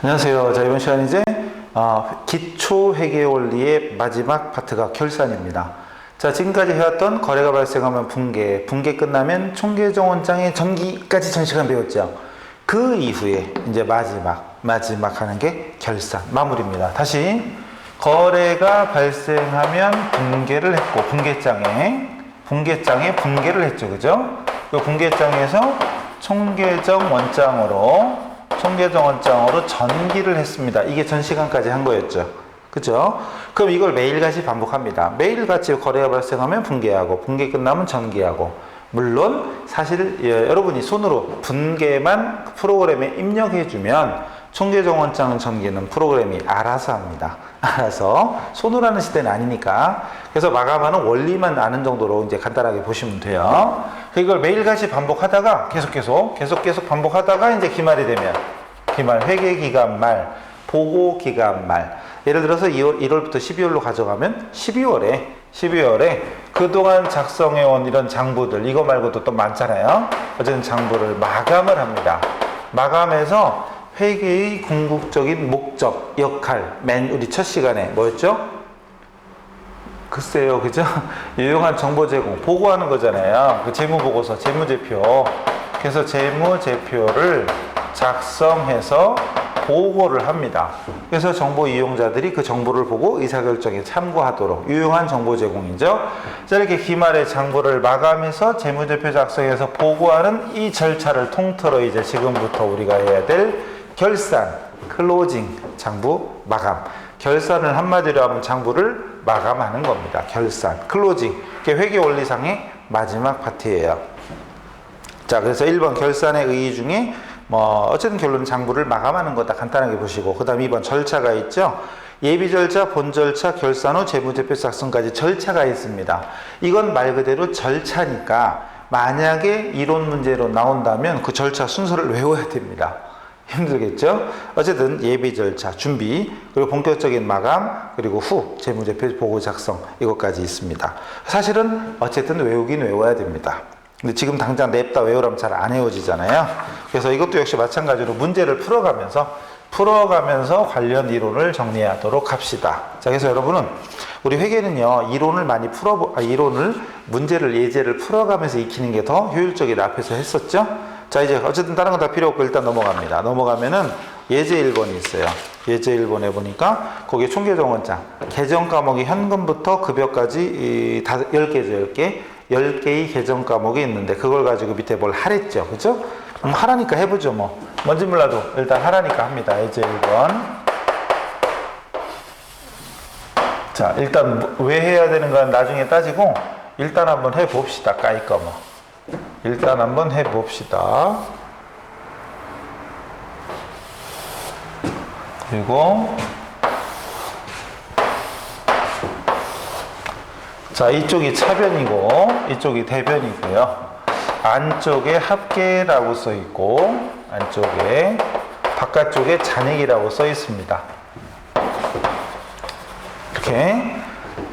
안녕하세요. 자, 이번 시간 이제 기초 회계 원리의 마지막 파트가 결산입니다. 자, 지금까지 해왔던 거래가 발생하면 분계 끝나면 총계정원장의 전기까지 전 시간 배웠죠. 그 이후에 이제 마지막 하는 게 결산, 마무리입니다. 다시 거래가 발생하면 분계를 했고 분계장에 분계를 했죠. 그죠? 그 분계장에서 총계정원장으로 전기를 했습니다. 이게 전 시간까지 한 거였죠. 그죠? 그럼 이걸 매일같이 반복합니다. 매일같이 거래가 발생하면 분계하고, 분계 끝나면 전기하고. 물론 사실 여러분이 손으로 분계만 프로그램에 입력해주면 총계정원장 전기는 프로그램이 알아서 합니다. 알아서 손으로 하는 시대는 아니니까. 그래서 마감하는 원리만 아는 정도로 이제 간단하게 보시면 돼요. 이걸 매일같이 반복하다가 계속 반복하다가 이제 기말이 되면 기말, 회계기간 말, 보고기간 말. 예를 들어서 1월부터 12월로 가져가면 12월에 그동안 작성해온 이런 장부들, 이거 말고도 또 많잖아요. 어쨌든 장부를 마감을 합니다. 마감해서 회계의 궁극적인 목적, 역할, 우리 첫 시간에 뭐였죠? 글쎄요, 그죠? 유용한 정보 제공, 보고하는 거잖아요. 그 재무보고서, 재무제표. 그래서 재무제표를 작성해서 보고를 합니다. 그래서 정보 이용자들이 그 정보를 보고 의사결정에 참고하도록 유용한 정보 제공이죠. 자, 이렇게 기말의 장부를 마감해서 재무제표 작성해서 보고하는 이 절차를 통틀어 이제 지금부터 우리가 해야 될 결산, 클로징, 장부 마감. 결산을 한마디로 하면 장부를 마감하는 겁니다. 결산, 클로징. 이게 회계 원리상의 마지막 파트예요. 자, 그래서 1번 결산의 의의 중에 어쨌든 결론은 장부를 마감하는 거다. 간단하게 보시고. 그 다음 2번 절차가 있죠. 예비 절차, 본 절차, 결산 후 재무제표 작성까지 절차가 있습니다. 이건 말 그대로 절차니까 만약에 이론 문제로 나온다면 그 절차 순서를 외워야 됩니다. 힘들겠죠? 어쨌든 예비 절차, 준비, 그리고 본격적인 마감, 그리고 후 재무제표 보고 작성, 이것까지 있습니다. 사실은 어쨌든 외우긴 외워야 됩니다. 근데 지금 당장 냅다 외우라면 잘 안 외워지잖아요. 그래서 이것도 역시 마찬가지로 문제를 풀어가면서 관련 이론을 정리하도록 합시다. 자, 그래서 여러분은 우리 회계는요, 문제를, 예제를 풀어가면서 익히는 게 더 효율적이다. 앞에서 했었죠? 자, 이제 어쨌든 다른 건 다 필요 없고 일단 넘어갑니다. 넘어가면은 예제 1번이 있어요. 예제 1번에 보니까 거기에 총계정원장, 계정 과목이 현금부터 급여까지 10개죠, 10개. 10개의 계정 과목이 있는데 그걸 가지고 밑에 뭘 하랬죠. 그죠? 하라니까 해보죠. 뭔지 몰라도 일단 하라니까 합니다. 예제 1번. 자, 일단 왜 해야 되는 건 나중에 따지고 일단 한번 해봅시다. 까이까 일단 한번 해봅시다. 그리고 자, 이쪽이 차변이고 이쪽이 대변이고요. 안쪽에 합계라고 써 있고 안쪽에 바깥쪽에 잔액이라고 써 있습니다. 이렇게.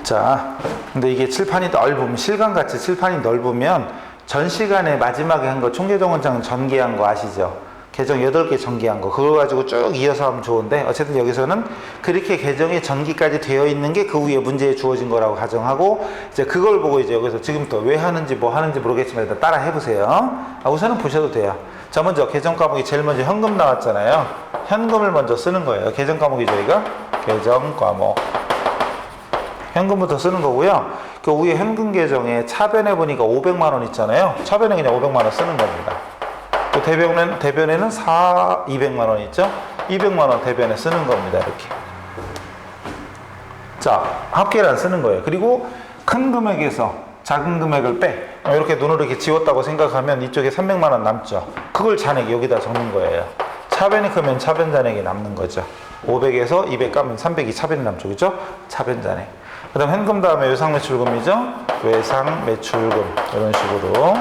자, 근데 이게 칠판이 넓으면, 실감같이 칠판이 넓으면 전 시간에 마지막에 한 거 총계정원장 전기한 거 아시죠? 계정 8개 전기한 거, 그걸 가지고 쭉 이어서 하면 좋은데, 어쨌든 여기서는 그렇게 계정이 전기까지 되어 있는 게 그 위에 문제에 주어진 거라고 가정하고, 이제 그걸 보고 이제 여기서 지금부터 왜 하는지 뭐 하는지 모르겠지만 일단 따라 해보세요. 우선은 보셔도 돼요. 자, 먼저 계정 과목이 제일 먼저 현금 나왔잖아요. 현금을 먼저 쓰는 거예요. 계정 과목이 저희가 계정 과목. 현금부터 쓰는 거고요. 그 위에 현금 계정에 차변에 보니까 500만 원 있잖아요. 차변에 그냥 500만 원 쓰는 겁니다. 또 대변에는 200만 원 있죠? 200만 원 대변에 쓰는 겁니다. 이렇게. 자, 합계를 안 쓰는 거예요. 그리고 큰 금액에서 작은 금액을 빼. 이렇게 눈으로 이렇게 지웠다고 생각하면 이쪽에 300만 원 남죠. 그걸 잔액 여기다 적는 거예요. 차변이 크면 차변 잔액이 남는 거죠. 500에서 200 까면 300이 차변이 남죠. 그죠? 차변 잔액. 그 다음 현금 다음에 외상매출금이죠? 외상매출금. 이런 식으로.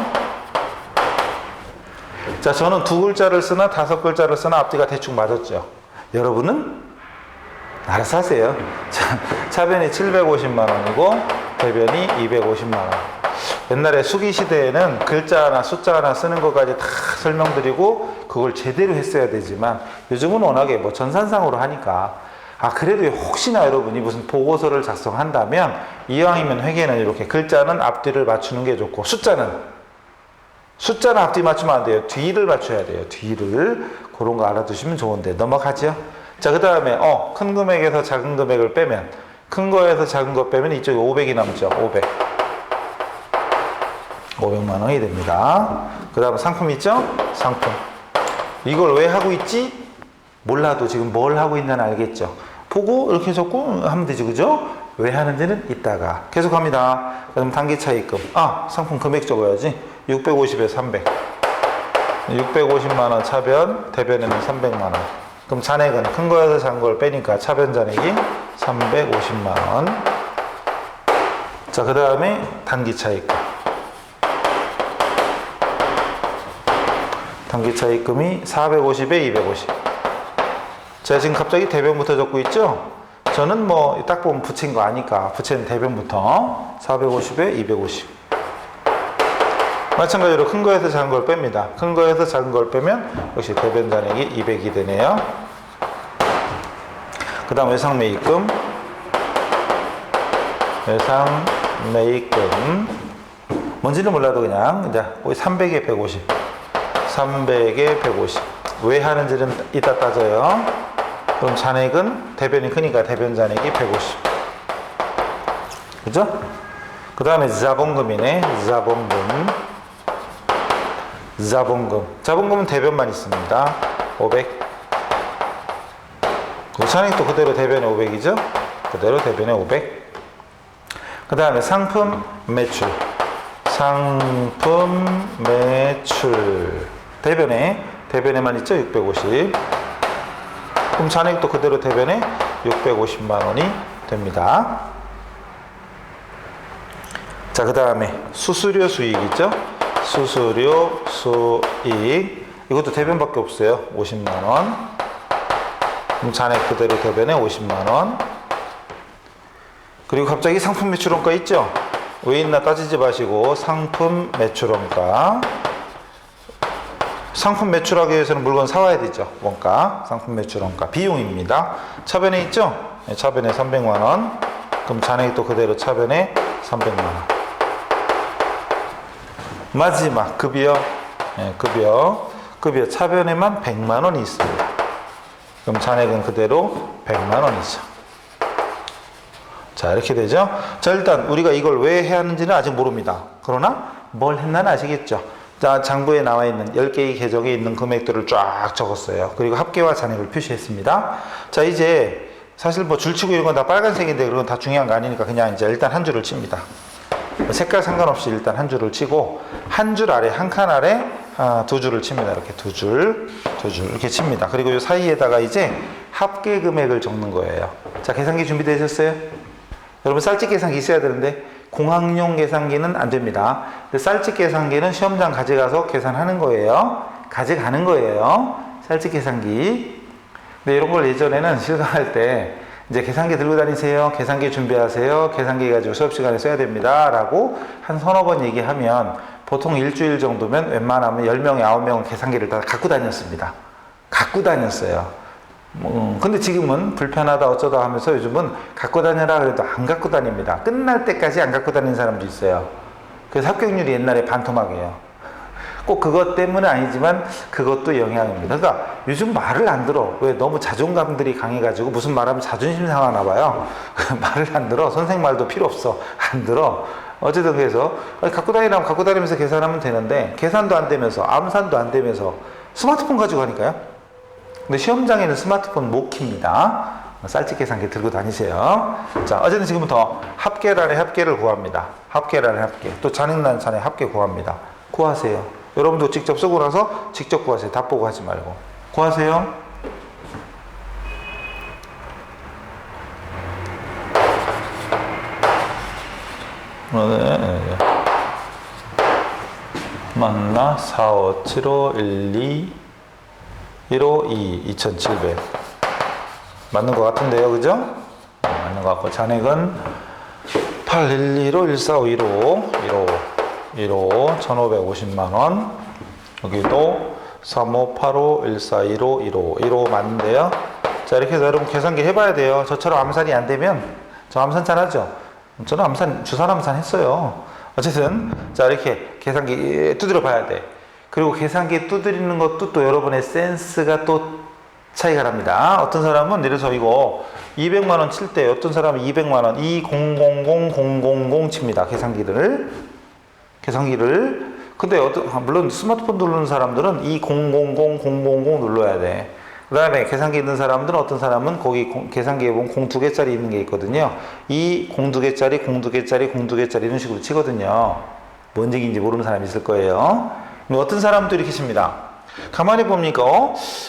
자, 저는 2글자를 쓰나 5글자를 쓰나 앞뒤가 대충 맞았죠. 여러분은 알아서 하세요. 자, 차변이 750만 원이고 대변이 250만 원. 옛날에 수기 시대에는 글자 하나 숫자 하나 쓰는 것까지 다 설명드리고 그걸 제대로 했어야 되지만 요즘은 워낙에 뭐 전산상으로 하니까 그래도 혹시나 여러분이 무슨 보고서를 작성한다면 이왕이면 회계는 이렇게 글자는 앞뒤를 맞추는 게 좋고 숫자는 앞뒤 맞추면 안 돼요. 뒤를 맞춰야 돼요. 뒤를. 그런 거 알아두시면 좋은데 넘어가죠. 자, 그 다음에 큰 금액에서 작은 금액을 빼면 큰 거에서 작은 거 빼면 이쪽에 500이 남죠. 500만 원이 됩니다. 그 다음에 상품 있죠? 상품. 이걸 왜 하고 있지? 몰라도 지금 뭘 하고 있나는 알겠죠? 보고 이렇게 적고 하면 되지, 그죠? 왜 하는지는 이따가 계속합니다. 그럼 단기 차익금. 상품 금액 적어야지. 650에 300. 650만 원 차변, 대변에는 300만 원. 그럼 잔액은 큰 거에서 작은 걸 빼니까 차변 잔액이 350만 원. 자, 그 다음에 단기 차익금. 단기 차익금이 450에 250. 제가 지금 갑자기 대변부터 적고 있죠? 저는 뭐 딱 보면 붙인 거 아니까 붙인 대변부터 450에 250. 마찬가지로 큰 거에서 작은 걸 뺍니다. 큰 거에서 작은 걸 빼면 역시 대변 잔액이 200이 되네요. 그 다음 외상 매입금. 외상 매입금. 뭔지는 몰라도 그냥 이제 300에 150. 300에 150. 왜 하는지는 이따 따져요. 그럼 잔액은 대변이 크니까 대변 잔액이 150. 그죠? 그 다음에 자본금이네. 자본금은 대변만 있습니다. 500. 잔액도 그대로 대변에 500이죠? 그대로 대변에 500. 그 다음에 상품 매출. 대변에만 있죠? 650. 그럼 잔액도 그대로 대변에 650만 원이 됩니다. 자, 그 다음에 수수료 수익 있죠? 수수료 수익. 이것도 대변밖에 없어요. 50만 원. 그럼 잔액 그대로 대변에 50만 원. 그리고 갑자기 상품 매출원가 있죠? 왜 있나 따지지 마시고 상품 매출원가. 상품 매출하기 위해서는 물건 사와야 되죠. 원가, 상품 매출원가, 비용입니다. 차변에 있죠? 네, 차변에 300만 원. 그럼 잔액도 그대로 차변에 300만 원. 마지막 급여. 네, 급여 차변에만 100만 원이 있습니다. 그럼 잔액은 그대로 100만 원이죠. 자, 이렇게 되죠. 자, 일단 우리가 이걸 왜 해야 하는지는 아직 모릅니다. 그러나 뭘 했나는 아시겠죠. 자, 장부에 나와 있는 10개의 계정에 있는 금액들을 쫙 적었어요. 그리고 합계와 잔액을 표시했습니다. 자, 이제 사실 뭐 줄치고 이런 건 다 빨간색인데 그런 건 다 중요한 거 아니니까 그냥 이제 일단 한 줄을 칩니다. 색깔 상관없이 일단 한 줄을 치고 한 줄 아래, 한 칸 아래 두 줄을 칩니다. 이렇게 두 줄 이렇게 칩니다. 그리고 이 사이에다가 이제 합계 금액을 적는 거예요. 자, 계산기 준비되셨어요? 여러분 쌀집 계산기 있어야 되는데 공학용 계산기는 안 됩니다. 근데 쌀집 계산기는 시험장 가져가서 계산하는 거예요. 가져가는 거예요. 쌀집 계산기. 근데 이런 걸 예전에는 실강할 때 이제 계산기 들고 다니세요. 계산기 준비하세요. 계산기 가지고 수업 시간에 써야 됩니다. 라고 한 서너 번 얘기하면 보통 일주일 정도면 웬만하면 10명에 9명은 계산기를 다 갖고 다녔습니다. 갖고 다녔어요. 근데 지금은 불편하다 어쩌다 하면서 요즘은 갖고 다녀라 그래도 안 갖고 다닙니다. 끝날 때까지 안 갖고 다니는 사람도 있어요. 그래서 합격률이 옛날에 반토막이에요. 꼭 그것 때문은 아니지만 그것도 영향입니다. 그러니까 요즘 말을 안 들어. 왜? 너무 자존감들이 강해가지고 무슨 말하면 자존심 상하나 봐요. 말을 안 들어. 선생 말도 필요 없어. 안 들어. 어쨌든 그래서 갖고 다니라면 갖고 다니면서 계산하면 되는데 계산도 안 되면서 암산도 안 되면서 스마트폰 가지고 가니까요. 근데 시험장에는 스마트폰 못 킵니다. 쌀집 계산기 들고 다니세요. 자, 어쨌든 지금부터 합계란의 합계를 구합니다. 합계란의 합계. 또 잔액난 잔의 합계 구합니다. 구하세요. 여러분도 직접 쓰고 나서 직접 구하세요. 답 보고 하지 말고. 구하세요. 네. 맞나? 4575 12 152 2700 맞는 것 같은데요, 그죠? 맞는 것 같고 잔액은 8115 1451 15 1호 1550만 원. 여기도 35, 85, 14, 15, 15, 15 맞는데요. 자, 이렇게 해서 여러분 계산기 해봐야 돼요. 저처럼 암산이 안 되면, 저 암산 잘하죠? 저는 주산 암산 했어요. 어쨌든, 자, 이렇게 계산기 두드려 봐야 돼. 그리고 계산기 두드리는 것도 또 여러분의 센스가 또 차이가 납니다. 어떤 사람은 예를 들어서 이거 200만 원 칠 때 어떤 사람은 200만 원, 2000000 칩니다. 계산기를. 근데 물론 스마트폰 누르는 사람들은 2000000 눌러야 돼. 그 다음에 계산기 있는 사람들은 어떤 사람은 거기 계산기에 보면 02개짜리 있는 게 있거든요. 이 02개짜리, 02개짜리, 02개짜리 이런 식으로 치거든요. 뭔 얘기인지 모르는 사람이 있을 거예요. 어떤 사람도 이렇게 칩니다. 가만히 보니까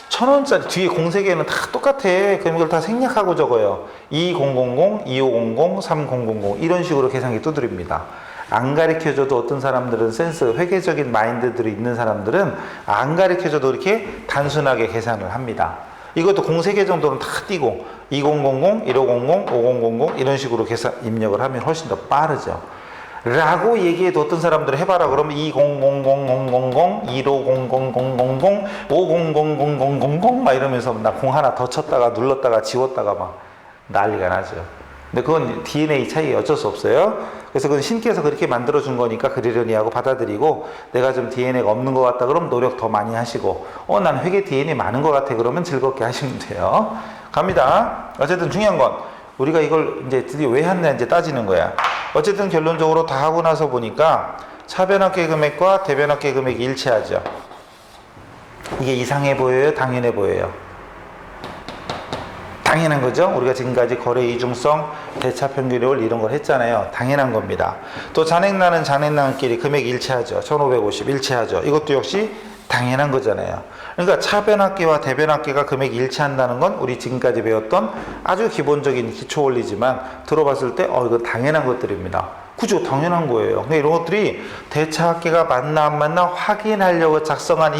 1000원짜리 뒤에 공세개는 다 똑같아. 그럼 이걸 다 생략하고 적어요. 2000, 2500, 3000 이런 식으로 계산기 두드립니다. 안 가르쳐줘도 어떤 사람들은 센스, 회계적인 마인드들이 있는 사람들은 안 가르쳐줘도 이렇게 단순하게 계산을 합니다. 이것도 공세개 정도는 다 띄고 2000, 1500, 5000 이런 식으로 계산 입력을 하면 훨씬 더 빠르죠. 라고 얘기해도 어떤 사람들은 해봐라 그러면 20000000, 15000000, 50000000 막 이러면서 나 공 하나 더 쳤다가 눌렀다가 지웠다가 막 난리가 나죠. 근데 그건 DNA 차이 어쩔 수 없어요. 그래서 그건 신께서 그렇게 만들어준 거니까 그러려니 하고 받아들이고, 내가 좀 DNA가 없는 것 같다 그러면 노력 더 많이 하시고, 난 회계 DNA 많은 것 같아 그러면 즐겁게 하시면 돼요. 갑니다. 어쨌든 중요한 건 우리가 이걸 이제 드디어 왜 했나 이제 따지는 거야. 어쨌든 결론적으로 다 하고 나서 보니까 차변합계 금액과 대변합계 금액이 일치하죠. 이게 이상해 보여요? 당연해 보여요? 당연한 거죠. 우리가 지금까지 거래 이중성, 대차 평균율 이런 걸 했잖아요. 당연한 겁니다. 또 잔액나는 잔액난끼리 금액이 일치하죠. 1550 일치하죠. 이것도 역시 당연한 거잖아요. 그러니까 차변합계와 대변합계가 금액이 일치한다는 건 우리 지금까지 배웠던 아주 기본적인 기초 원리지만 들어봤을 때 이거 당연한 것들입니다. 그죠? 당연한 거예요. 근데 이런 것들이 대차합계가 맞나 안 맞나 확인하려고 작성한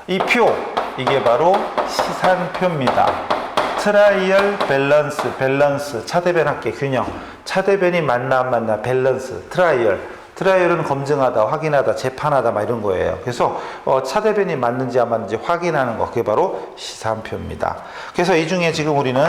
이게 바로 시산표입니다. 트라이얼 밸런스, 차대변 합계 균형, 차대변이 맞나 안 맞나 밸런스, 트라이얼은 검증하다, 확인하다, 재판하다 막 이런 거예요. 그래서 차대변이 맞는지 안 맞는지 확인하는 거, 그게 바로 시산표입니다. 그래서 이 중에 지금 우리는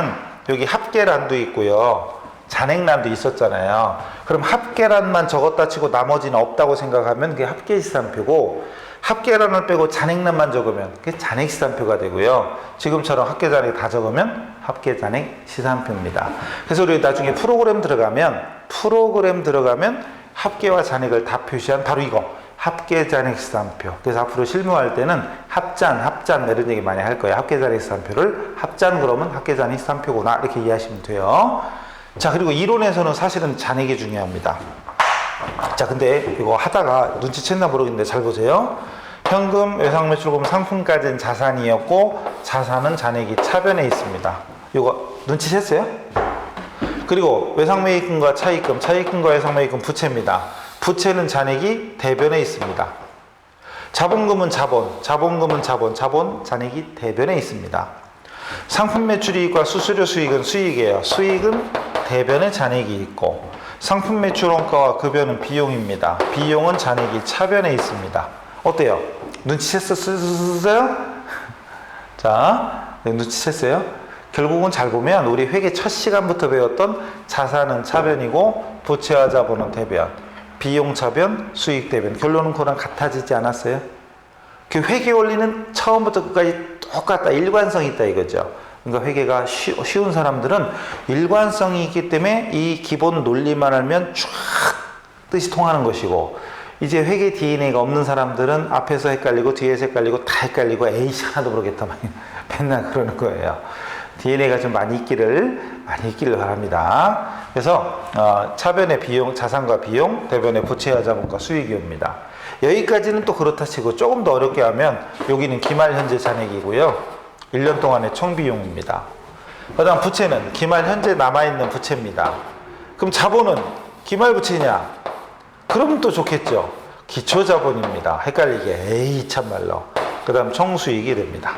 여기 합계란도 있고요, 잔액란도 있었잖아요. 그럼 합계란만 적었다 치고 나머지는 없다고 생각하면 그게 합계시산표고, 합계란을 빼고 잔액란만 적으면 그게 잔액시산표가 되고요. 지금처럼 합계잔액 다 적으면 합계잔액시산표입니다. 그래서 우리 나중에 프로그램 들어가면 합계와 잔액을 다 표시한 바로 이거 합계잔액시산표. 그래서 앞으로 실무할 때는 합잔 이런 얘기 많이 할 거예요. 합계잔액시산표를 합잔 그러면 합계잔액시산표구나 이렇게 이해하시면 돼요. 자, 그리고 이론에서는 사실은 잔액이 중요합니다. 자, 근데 이거 하다가 눈치챘나 모르겠는데 잘 보세요. 현금, 외상매출금, 상품까지는 자산이었고 자산은 잔액이 차변에 있습니다. 이거 눈치챘어요? 그리고 외상매입금과 차입금, 차입금과 외상매입금 부채입니다. 부채는 잔액이 대변에 있습니다. 자본금은 자본금은 자본, 잔액이 대변에 있습니다. 상품 매출이익과 수수료 수익은 수익이에요. 수익은 대변에 잔액이 있고, 상품 매출 원가와 급여는 비용입니다. 비용은 잔액이 차변에 있습니다. 어때요? 눈치챘어요? 자, 눈치챘어요? 결국은 잘 보면 우리 회계 첫 시간부터 배웠던 자산은 차변이고 부채와 자본은 대변, 비용 차변, 수익 대변. 결론은 그거랑 같아지지 않았어요? 그 회계 원리는 처음부터 끝까지 똑같다. 일관성이 있다 이거죠. 그러니까 회계가 쉬운 사람들은 일관성이 있기 때문에 이 기본 논리만 알면 쫙 뜻이 통하는 것이고, 이제 회계 DNA가 없는 사람들은 앞에서 헷갈리고 뒤에서 헷갈리고 다 헷갈리고 에이씨 하나도 모르겠다 맨날 그러는 거예요. DNA가 좀 많이 있기를 바랍니다. 그래서 차변의 비용, 자산과 비용, 대변의 부채와 자본과 수익이옵니다. 여기까지는 또 그렇다 치고 조금 더 어렵게 하면 여기는 기말 현재 잔액이고요. 1년 동안의 총비용입니다. 그 다음 부채는 기말 현재 남아있는 부채입니다. 그럼 자본은 기말 부채냐? 그러면 또 좋겠죠. 기초자본입니다. 헷갈리게. 에이 참말로. 그 다음 총수익이 됩니다.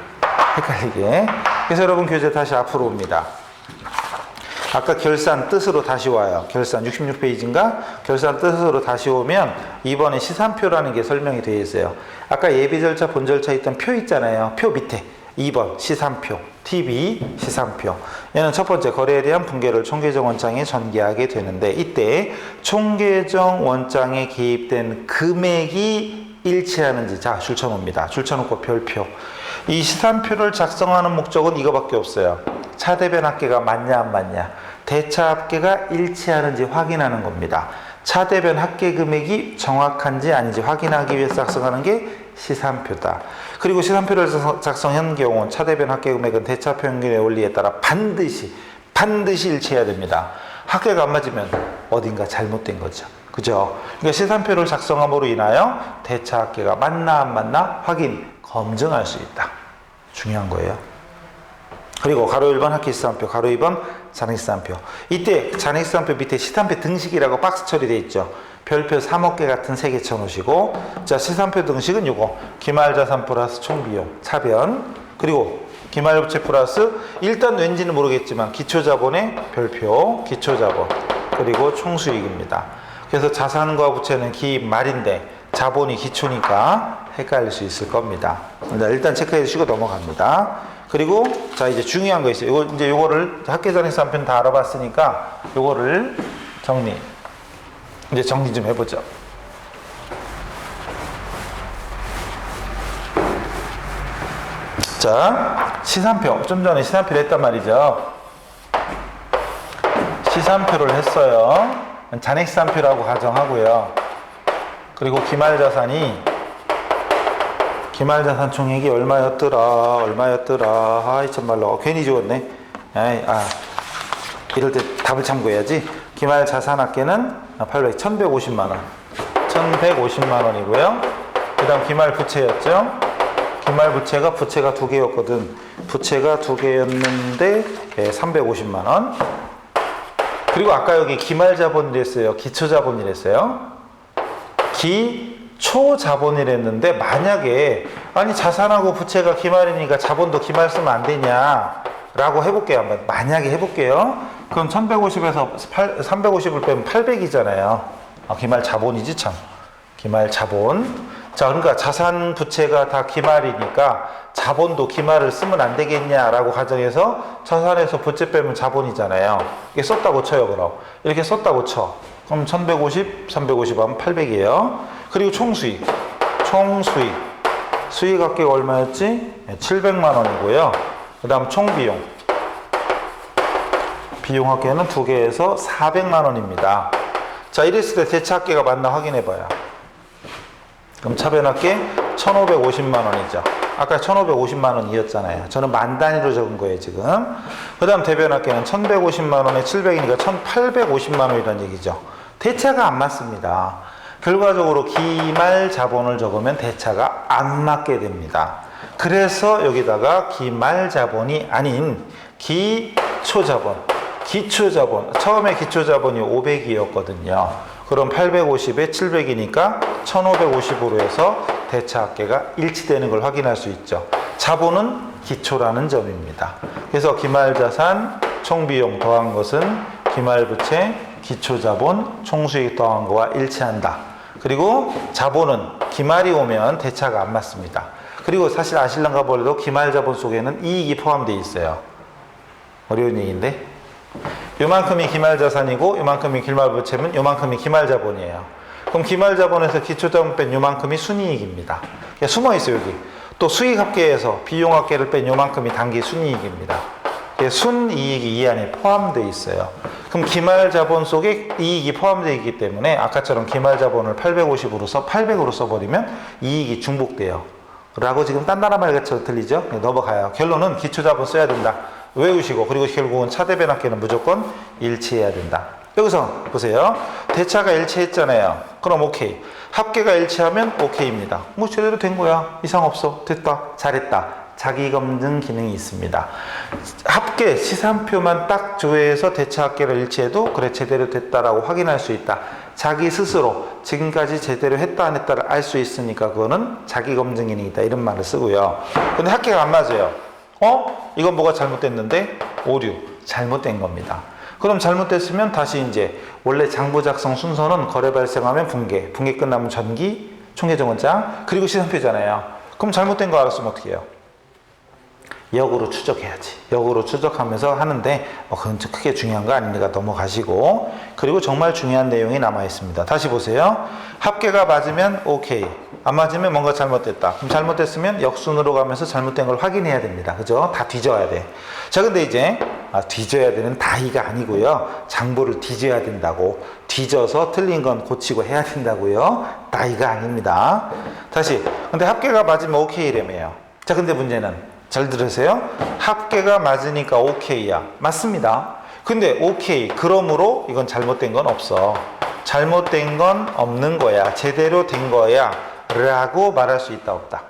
헷갈리게. 그래서 여러분 교재 다시 앞으로 옵니다. 아까 결산 뜻으로 다시 와요. 결산 66페이지인가? 결산 뜻으로 다시 오면 이번에 시산표라는 게 설명이 되어 있어요. 아까 예비 절차, 본 절차 있던 표 있잖아요. 표 밑에 2번 시산표, TB 시산표. 얘는 첫 번째 거래에 대한 분계를 총계정 원장에 전개하게 되는데 이때 총계정 원장에 기입된 금액이 일치하는지 자 줄쳐놓습니다. 줄쳐놓고 별표. 이 시산표를 작성하는 목적은 이거밖에 없어요. 차대변 합계가 맞냐 안 맞냐, 대차 합계가 일치하는지 확인하는 겁니다. 차대변 합계 금액이 정확한지 아닌지 확인하기 위해서 작성하는 게 시산표다. 그리고 시산표를 작성한 경우 차대변 합계 금액은 대차 평균의 원리에 따라 반드시 일치해야 됩니다. 합계가 안 맞으면 어딘가 잘못된 거죠. 그죠? 그러니까 시산표를 작성함으로 인하여 대차 합계가 맞나 안 맞나 확인, 검증할 수 있다. 중요한 거예요. 그리고 가로 1번 합계 시산표, 가로 2번 잔액 시산표. 이때 잔액 시산표 밑에 시산표 등식이라고 박스 처리되어 있죠. 별표 3억개 같은 3개 쳐놓으시고, 자 시산표 등식은 요거 기말자산 플러스 총비용 차변, 그리고 기말부채 플러스 일단 왠지는 모르겠지만 기초자본의 별표 기초자본, 그리고 총수익입니다. 그래서 자산과 부채는 기입 말인데 자본이 기초니까 헷갈릴 수 있을 겁니다. 일단 체크해 주시고 넘어갑니다. 그리고 자 이제 중요한 거 있어요. 요거를 합계잔액 시산표는 다 알아봤으니까 요거를 정리 좀 해보죠. 자 시산표, 좀 전에 시산표를 했단 말이죠. 시산표를 했어요. 잔액 시산표라고 가정하고요. 그리고 기말자산 총액이 얼마였더라. 아이 참말로 괜히 지웠네. 이럴 때 답을 참고해야지. 기말자산 합계는 1150만 원. 1150만 원이고요. 그 다음 기말부채였죠. 기말부채가 부채가 2개였거든. 부채가 2개였는데 350만 원. 그리고 아까 여기 기말자본이랬어요. 기초자본이랬어요. 기초자본이랬는데 만약에 아니 자산하고 부채가 기말이니까 자본도 기말 쓰면 안 되냐 라고 해볼게요. 한번 만약에 해볼게요. 그럼 1150에서 350을 빼면 800이잖아요. 기말 자본이지 참. 기말 자본. 자 그러니까 자산 부채가 다 기말이니까 자본도 기말을 쓰면 안 되겠냐라고 가정해서 자산에서 부채 빼면 자본이잖아요. 이게 썼다고 쳐요. 그럼 이렇게 썼다고 쳐. 그럼 1150, 350 하면 800이에요. 그리고 총수익. 수익 합계가 얼마였지? 700만 원이고요. 그 다음 총비용. 비용 합계는 2개에서 400만 원입니다. 자, 이랬을 때 대차 합계가 맞나 확인해봐요. 그럼 차변 합계 1550만 원이죠. 아까 1550만 원이었잖아요. 저는 만 단위로 적은 거예요, 지금. 그 다음 대변 합계는 1150만 원에 700이니까 1850만 원이라는 얘기죠. 대차가 안 맞습니다. 결과적으로 기말 자본을 적으면 대차가 안 맞게 됩니다. 그래서 여기다가 기말 자본이 아닌 기초자본. 처음에 기초자본이 500이었거든요. 그럼 850에 700이니까 1550으로 해서 대차 합계가 일치되는 걸 확인할 수 있죠. 자본은 기초라는 점입니다. 그래서 기말자산, 총비용 더한 것은 기말부채, 기초자본, 총수익 더한 거와 일치한다. 그리고 자본은 기말이 오면 대차가 안 맞습니다. 그리고 사실 아실랑가 몰라도 기말자본 속에는 이익이 포함되어 있어요. 어려운 얘기인데 요만큼이 기말자산이고 요만큼이 기말부채면 요만큼이 기말자본이에요. 그럼 기말자본에서 기초자본 뺀 요만큼이 순이익입니다. 숨어있어요 여기. 또 수익합계에서 비용합계를 뺀 요만큼이 단기 순이익입니다. 순이익이 이 안에 포함되어 있어요. 그럼 기말자본 속에 이익이 포함되어 있기 때문에 아까처럼 기말자본을 800으로 써버리면 이익이 중복돼요. 라고 지금 딴딴한 말처럼 들리죠? 넘어가요. 결론은 기초자본 써야 된다. 외우시고, 그리고 결국은 차대변 합계는 무조건 일치해야 된다. 여기서 보세요. 대차가 일치했잖아요. 그럼 오케이. 합계가 일치하면 오케이입니다. 뭐 제대로 된 거야. 이상 없어. 됐다. 잘했다. 자기검증 기능이 있습니다. 합계 시산표만 딱 조회해서 대차 합계를 일치해도 그래 제대로 됐다라고 확인할 수 있다. 자기 스스로 지금까지 제대로 했다 안 했다를 알 수 있으니까 그거는 자기검증 기능이 있다. 이런 말을 쓰고요. 근데 합계가 안 맞아요. 이건 뭐가 잘못됐는데? 오류. 잘못된 겁니다. 그럼 잘못됐으면 다시 이제 원래 장부 작성 순서는 거래 발생하면 분계, 분계 끝나면 전기, 총계정원장, 그리고 시산표잖아요. 그럼 잘못된 거 알았으면 어떻게 해요? 역으로 추적해야지. 역으로 추적하면서 하는데 그건 크게 중요한 거 아니니까 넘어가시고, 그리고 정말 중요한 내용이 남아 있습니다. 다시 보세요. 합계가 맞으면 오케이, 안 맞으면 뭔가 잘못됐다. 그럼 잘못됐으면 역순으로 가면서 잘못된 걸 확인해야 됩니다. 그죠? 다 뒤져야 돼. 자, 근데 이제 뒤져야 되는 다이가 아니고요. 장부를 뒤져야 된다고. 뒤져서 틀린 건 고치고 해야 된다고요. 다이가 아닙니다. 다시. 근데 합계가 맞으면 오케이라며요. 자, 근데 문제는 잘 들으세요. 합계가 맞으니까 오케이야. 맞습니다. 근데 오케이. 그러므로 이건 잘못된 건 없어. 잘못된 건 없는 거야. 제대로 된 거야. 라고 말할 수 있다, 없다.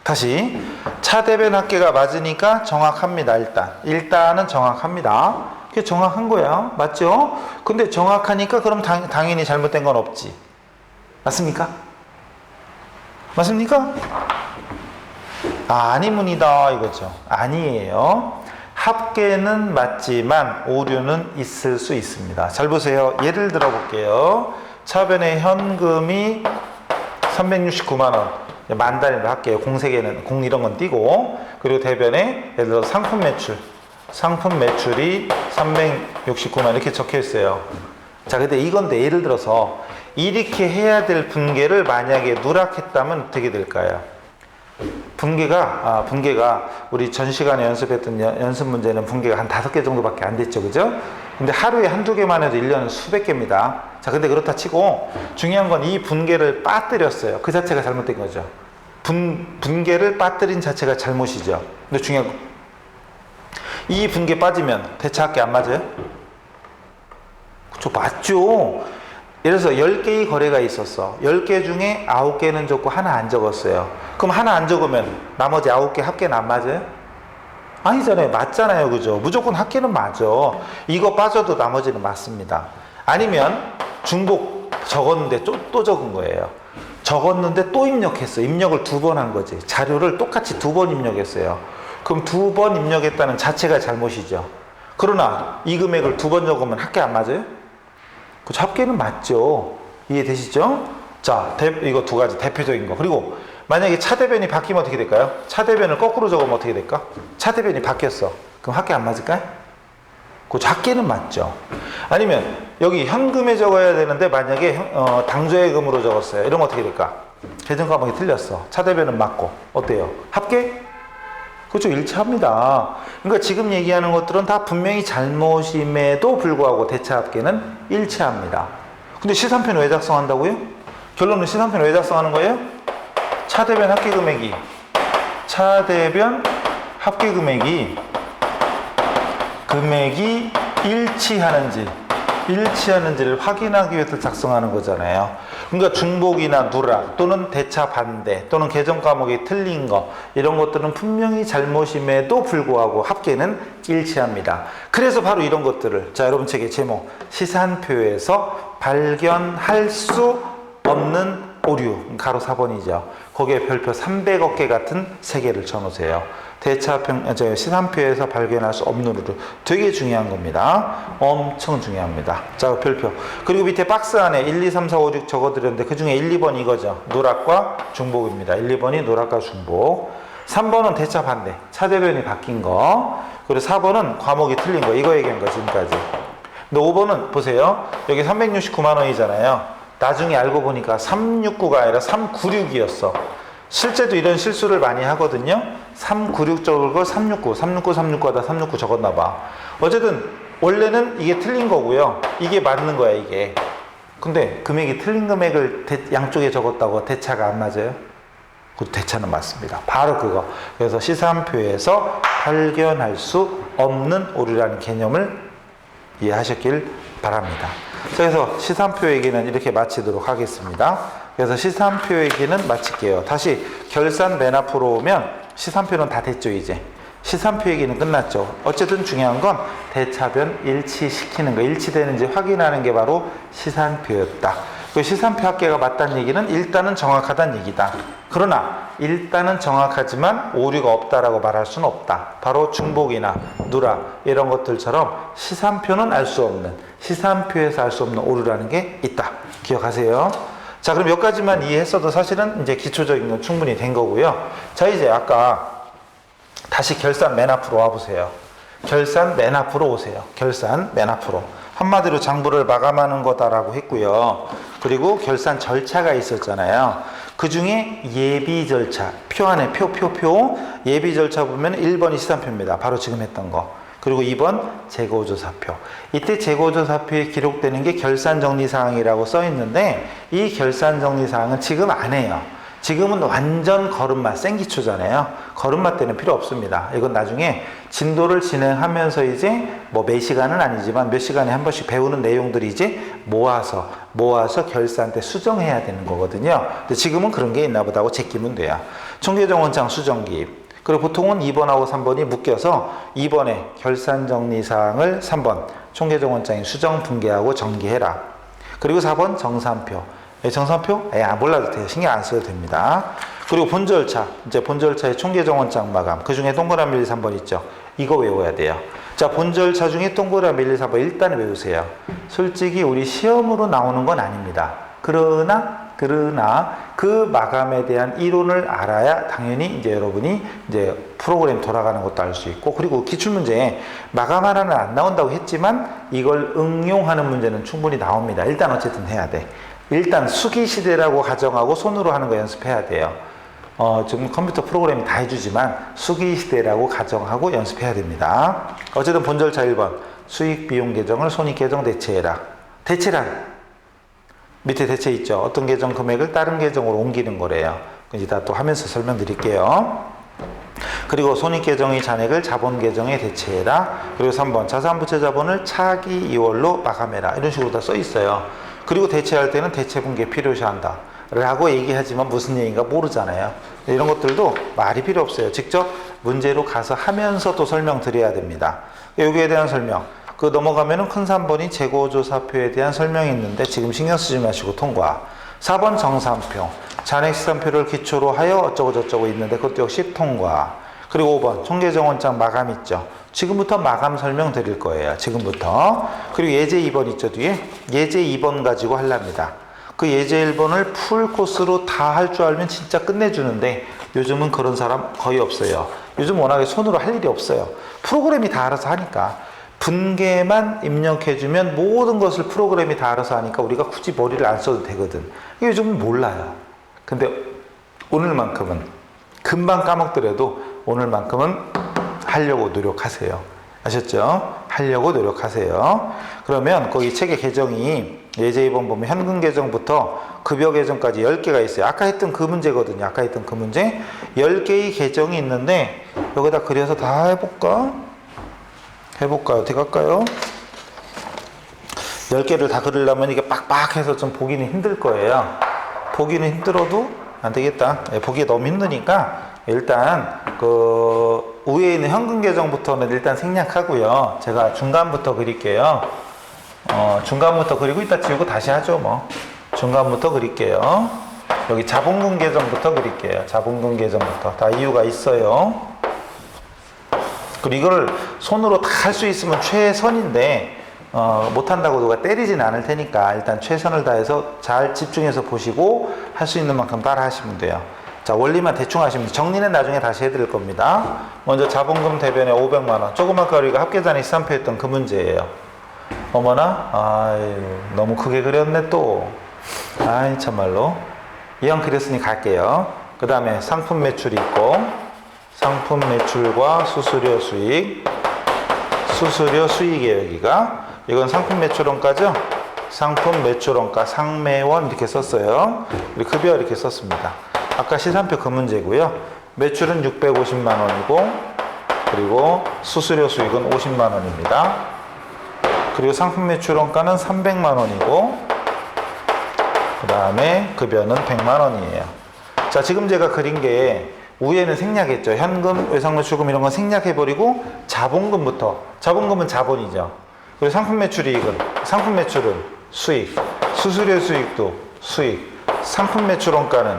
다시. 차대변 합계가 맞으니까 정확합니다. 일단은 정확합니다. 그게 정확한 거야. 맞죠? 근데 정확하니까 그럼 당연히 잘못된 건 없지. 맞습니까? 맞습니까? 아니문이다 이거죠. 아니에요. 합계는 맞지만 오류는 있을 수 있습니다. 잘 보세요. 예를 들어 볼게요. 차변에 현금이 369만 원. 만 단위로 할게요. 공세계는 공 이런 건 띄고, 그리고 대변에 예를 들어 상품 매출이 369만 원 이렇게 적혀 있어요. 자, 근데 이건데 예를 들어서 이렇게 해야 될 분계를 만약에 누락했다면 어떻게 될까요? 분계가 우리 전 시간에 연습했던 연습 문제는 분계가 한 5개 정도밖에 안 됐죠. 그죠? 근데 하루에 한두 개만 해도 1년은 수백 개입니다. 자, 근데 그렇다 치고 중요한 건 이 분계를 빠뜨렸어요. 그 자체가 잘못된 거죠. 분계를 빠뜨린 자체가 잘못이죠. 근데 중요한 건 이 분계 빠지면 대차합계 안 맞아요? 그쵸, 맞죠. 예를 들어서 10개의 거래가 있었어. 10개 중에 9개는 적고 하나 안 적었어요. 그럼 하나 안 적으면 나머지 9개 합계는 안 맞아요? 아니잖아요. 맞잖아요. 그죠? 무조건 합계는 맞아. 이거 빠져도 나머지는 맞습니다. 아니면 중복 적었는데 또 적은 거예요. 적었는데 또 입력했어. 입력을 2번 한 거지. 자료를 똑같이 2번 입력했어요. 그럼 2번 입력했다는 자체가 잘못이죠. 그러나 이 금액을 2번 적으면 합계 안 맞아요? 그쵸, 합계는 맞죠. 이해되시죠? 자, 이거 두 가지 대표적인 거. 그리고 만약에 차대변이 바뀌면 어떻게 될까요? 차대변을 거꾸로 적으면 어떻게 될까? 차대변이 바뀌었어. 그럼 합계 안 맞을까요? 그쵸, 합계는 맞죠. 아니면 여기 현금에 적어야 되는데 만약에 당조예금으로 적었어요. 이러면 어떻게 될까? 계정 과목이 틀렸어. 차대변은 맞고. 어때요? 합계? 그렇죠. 일치합니다. 그러니까 지금 얘기하는 것들은 다 분명히 잘못임에도 불구하고 대차 합계는 일치합니다. 근데 시산표는 왜 작성한다고요? 결론은 시산표는 왜 작성하는 거예요? 차대변 합계 금액이 일치하는지를 확인하기 위해서 작성하는 거잖아요. 그러니까 중복이나 누락 또는 대차 반대 또는 계정 과목이 틀린 거, 이런 것들은 분명히 잘못임에도 불구하고 합계는 일치합니다. 그래서 바로 이런 것들을, 자, 여러분 책의 제목, 시산표에서 발견할 수 없는 오류, 가로 4번이죠. 거기에 별표 300억 개 같은 3개를 쳐놓으세요. 시산표에서 발견할 수 없는 오류. 되게 중요한 겁니다. 엄청 중요합니다. 자, 별표. 그리고 밑에 박스 안에 1, 2, 3, 4, 5, 6 적어드렸는데 그 중에 1, 2번 이거죠. 누락과 중복입니다. 1, 2번이 누락과 중복. 3번은 대차 반대. 차대변이 바뀐 거. 그리고 4번은 과목이 틀린 거. 이거 얘기한 거 지금까지. 근데 5번은 보세요. 여기 369만 원이잖아요. 나중에 알고 보니까 369가 아니라 396이었어. 실제도 이런 실수를 많이 하거든요. 396 적을 걸 369 하다 369 적었나 봐. 어쨌든 원래는 이게 틀린 거고요. 이게 맞는 거야, 이게. 근데 금액이 틀린 금액을 양쪽에 적었다고 대차가 안 맞아요? 그 대차는 맞습니다. 바로 그거. 그래서 시산표에서 발견할 수 없는 오류라는 개념을 이해하셨길 바랍니다. 그래서 시산표 얘기는 이렇게 마치도록 하겠습니다. 그래서 시산표 얘기는 마칠게요. 다시 결산 맨 앞으로 오면 시산표는 다 됐죠, 이제. 시산표 얘기는 끝났죠. 어쨌든 중요한 건 대차변 일치시키는 거, 일치되는지 확인하는 게 바로 시산표였다. 그 시산표 합계가 맞다는 얘기는 일단은 정확하다는 얘기다. 그러나 일단은 정확하지만 오류가 없다라고 말할 수는 없다. 바로 중복이나 누락 이런 것들처럼 시산표는 알 수 없는, 시산표에서 알 수 없는 오류라는 게 있다. 기억하세요. 자, 그럼 몇 가지만 이해했어도 사실은 이제 기초적인 건 충분히 된 거고요. 자, 이제 아까 다시 결산 맨 앞으로 와보세요. 결산 맨 앞으로 오세요. 결산 맨 앞으로. 한마디로 장부를 마감하는 거다라고 했고요. 그리고 결산 절차가 있었잖아요. 그 중에 예비 절차, 표 안에 표 예비 절차 보면 1번이 시산표입니다. 바로 지금 했던 거. 그리고 2번 재고조사표. 이때 재고조사표에 기록되는 게 결산정리사항이라고 써 있는데 이 결산정리사항은 지금 안 해요. 지금은 완전 걸음맛, 생기초잖아요. 걸음맛 때는 필요 없습니다. 이건 나중에 진도를 진행하면서 이제 뭐 매 시간은 아니지만 몇 시간에 한 번씩 배우는 내용들이 이제 모아서 결산 때 수정해야 되는 거거든요. 근데 지금은 그런 게 있나 보다고 제끼면 돼요. 총계정원장 수정기입. 그리고 보통은 2번하고 3번이 묶여서 2번에 결산정리사항을 3번 총계정원장이 수정 분계하고 정기해라. 그리고 4번 정산표. 정산표? 몰라도 돼요. 신경 안 써도 됩니다. 그리고 본절차. 이제 본절차의 총계정원장 마감. 그 중에 동그라미 1, 2, 3번 있죠. 이거 외워야 돼요. 자, 본절차 중에 동그라미 1, 2, 3번 일단 외우세요. 솔직히 우리 시험으로 나오는 건 아닙니다. 그러나 그 마감에 대한 이론을 알아야 당연히 이제 여러분이 이제 프로그램 돌아가는 것도 알 수 있고, 그리고 기출문제에 마감하라는 안 나온다고 했지만 이걸 응용하는 문제는 충분히 나옵니다. 일단 어쨌든 해야 돼. 일단 수기시대라고 가정하고 손으로 하는 거 연습해야 돼요. 지금 컴퓨터 프로그램이 다 해주지만 수기시대라고 가정하고 연습해야 됩니다. 어쨌든 본절차 1번 수익비용 계정을 손익계정 대체해라. 대체란 밑에 대체 있죠. 어떤 계정 금액을 다른 계정으로 옮기는 거래요. 이따 또 하면서 설명드릴게요. 그리고 손익계정의 잔액을 자본계정에 대체해라. 그리고 3번 자산부채 자본을 차기 2월로 마감해라. 이런 식으로 다 써 있어요. 그리고 대체할 때는 대체분계 필요시한다 라고 얘기하지만 무슨 얘기인가 모르잖아요. 이런 것들도 말이 필요 없어요. 직접 문제로 가서 하면서 또 설명드려야 됩니다. 여기에 대한 설명. 그 넘어가면은 큰 3번이 재고조사표에 대한 설명이 있는데 지금 신경 쓰지 마시고 통과. 4번 정산표. 잔액시산표를 기초로 하여 어쩌고 저쩌고 있는데 그것도 역시 통과. 그리고 5번 총계정원장 마감 있죠. 지금부터 마감 설명 드릴 거예요. 지금부터. 그리고 예제 2번 있죠. 뒤에 예제 2번 가지고 하랍니다. 그 예제 1번을 풀 코스로 다 할 줄 알면 진짜 끝내주는데 요즘은 그런 사람 거의 없어요. 요즘 워낙에 손으로 할 일이 없어요. 프로그램이 다 알아서 하니까. 분계만 입력해주면 모든 것을 프로그램이 다 알아서 하니까 우리가 굳이 머리를 안 써도 되거든. 요즘은 몰라요. 근데 오늘만큼은 금방 까먹더라도 오늘만큼은 하려고 노력하세요. 아셨죠? 하려고 노력하세요. 그러면 거기 책의 계정이 예제 2번 보면 현금 계정부터 급여 계정까지 10개가 있어요. 아까 했던 그 문제거든요. 아까 했던 그 문제. 10개의 계정이 있는데 여기다 그려서 다 해볼까? 해볼까요? 어떻게 할까요? 10개를 다 그리려면 이게 빡빡해서 좀 보기는 힘들 거예요. 보기는 힘들어도 안 되겠다. 보기 너무 힘드니까 일단 그 위에 있는 현금 계정부터는 일단 생략하고요. 제가 중간부터 그릴게요. 중간부터 그리고 이따 지우고 다시 하죠 뭐. 중간부터 그릴게요. 여기 자본금 계정부터 그릴게요. 자본금 계정부터. 다 이유가 있어요. 그리고 이거를 손으로 다 할 수 있으면 최선인데 못한다고 누가 때리진 않을 테니까 일단 최선을 다해서 잘 집중해서 보시고 할 수 있는 만큼 따라 하시면 돼요. 자, 원리만 대충 하시면 돼요. 정리는 나중에 다시 해드릴 겁니다. 먼저 자본금 대변에 500만원. 조금 아까 우리가 합계잔액 시산표했던 그 문제예요. 어머나, 아유, 너무 크게 그렸네 또. 아이 참말로. 이왕 그렸으니 갈게요. 그 다음에 상품 매출이 있고 상품 매출과 수수료 수익, 수수료 수익이에요. 여기가 이건 상품 매출원가죠. 상품 매출원가 상매원 이렇게 썼어요. 그리고 급여 이렇게 썼습니다. 아까 시산표 그 문제고요. 매출은 650만 원이고 그리고 수수료 수익은 50만 원입니다. 그리고 상품 매출원가는 300만 원이고 그 다음에 급여는 100만 원이에요. 자, 지금 제가 그린 게 위에는 생략했죠. 현금, 외상매출금 이런 건 생략해버리고 자본금부터. 자본금은 자본이죠. 그리고 상품 매출이익은, 상품 매출은 수익, 수수료 수익도 수익, 상품 매출 원가는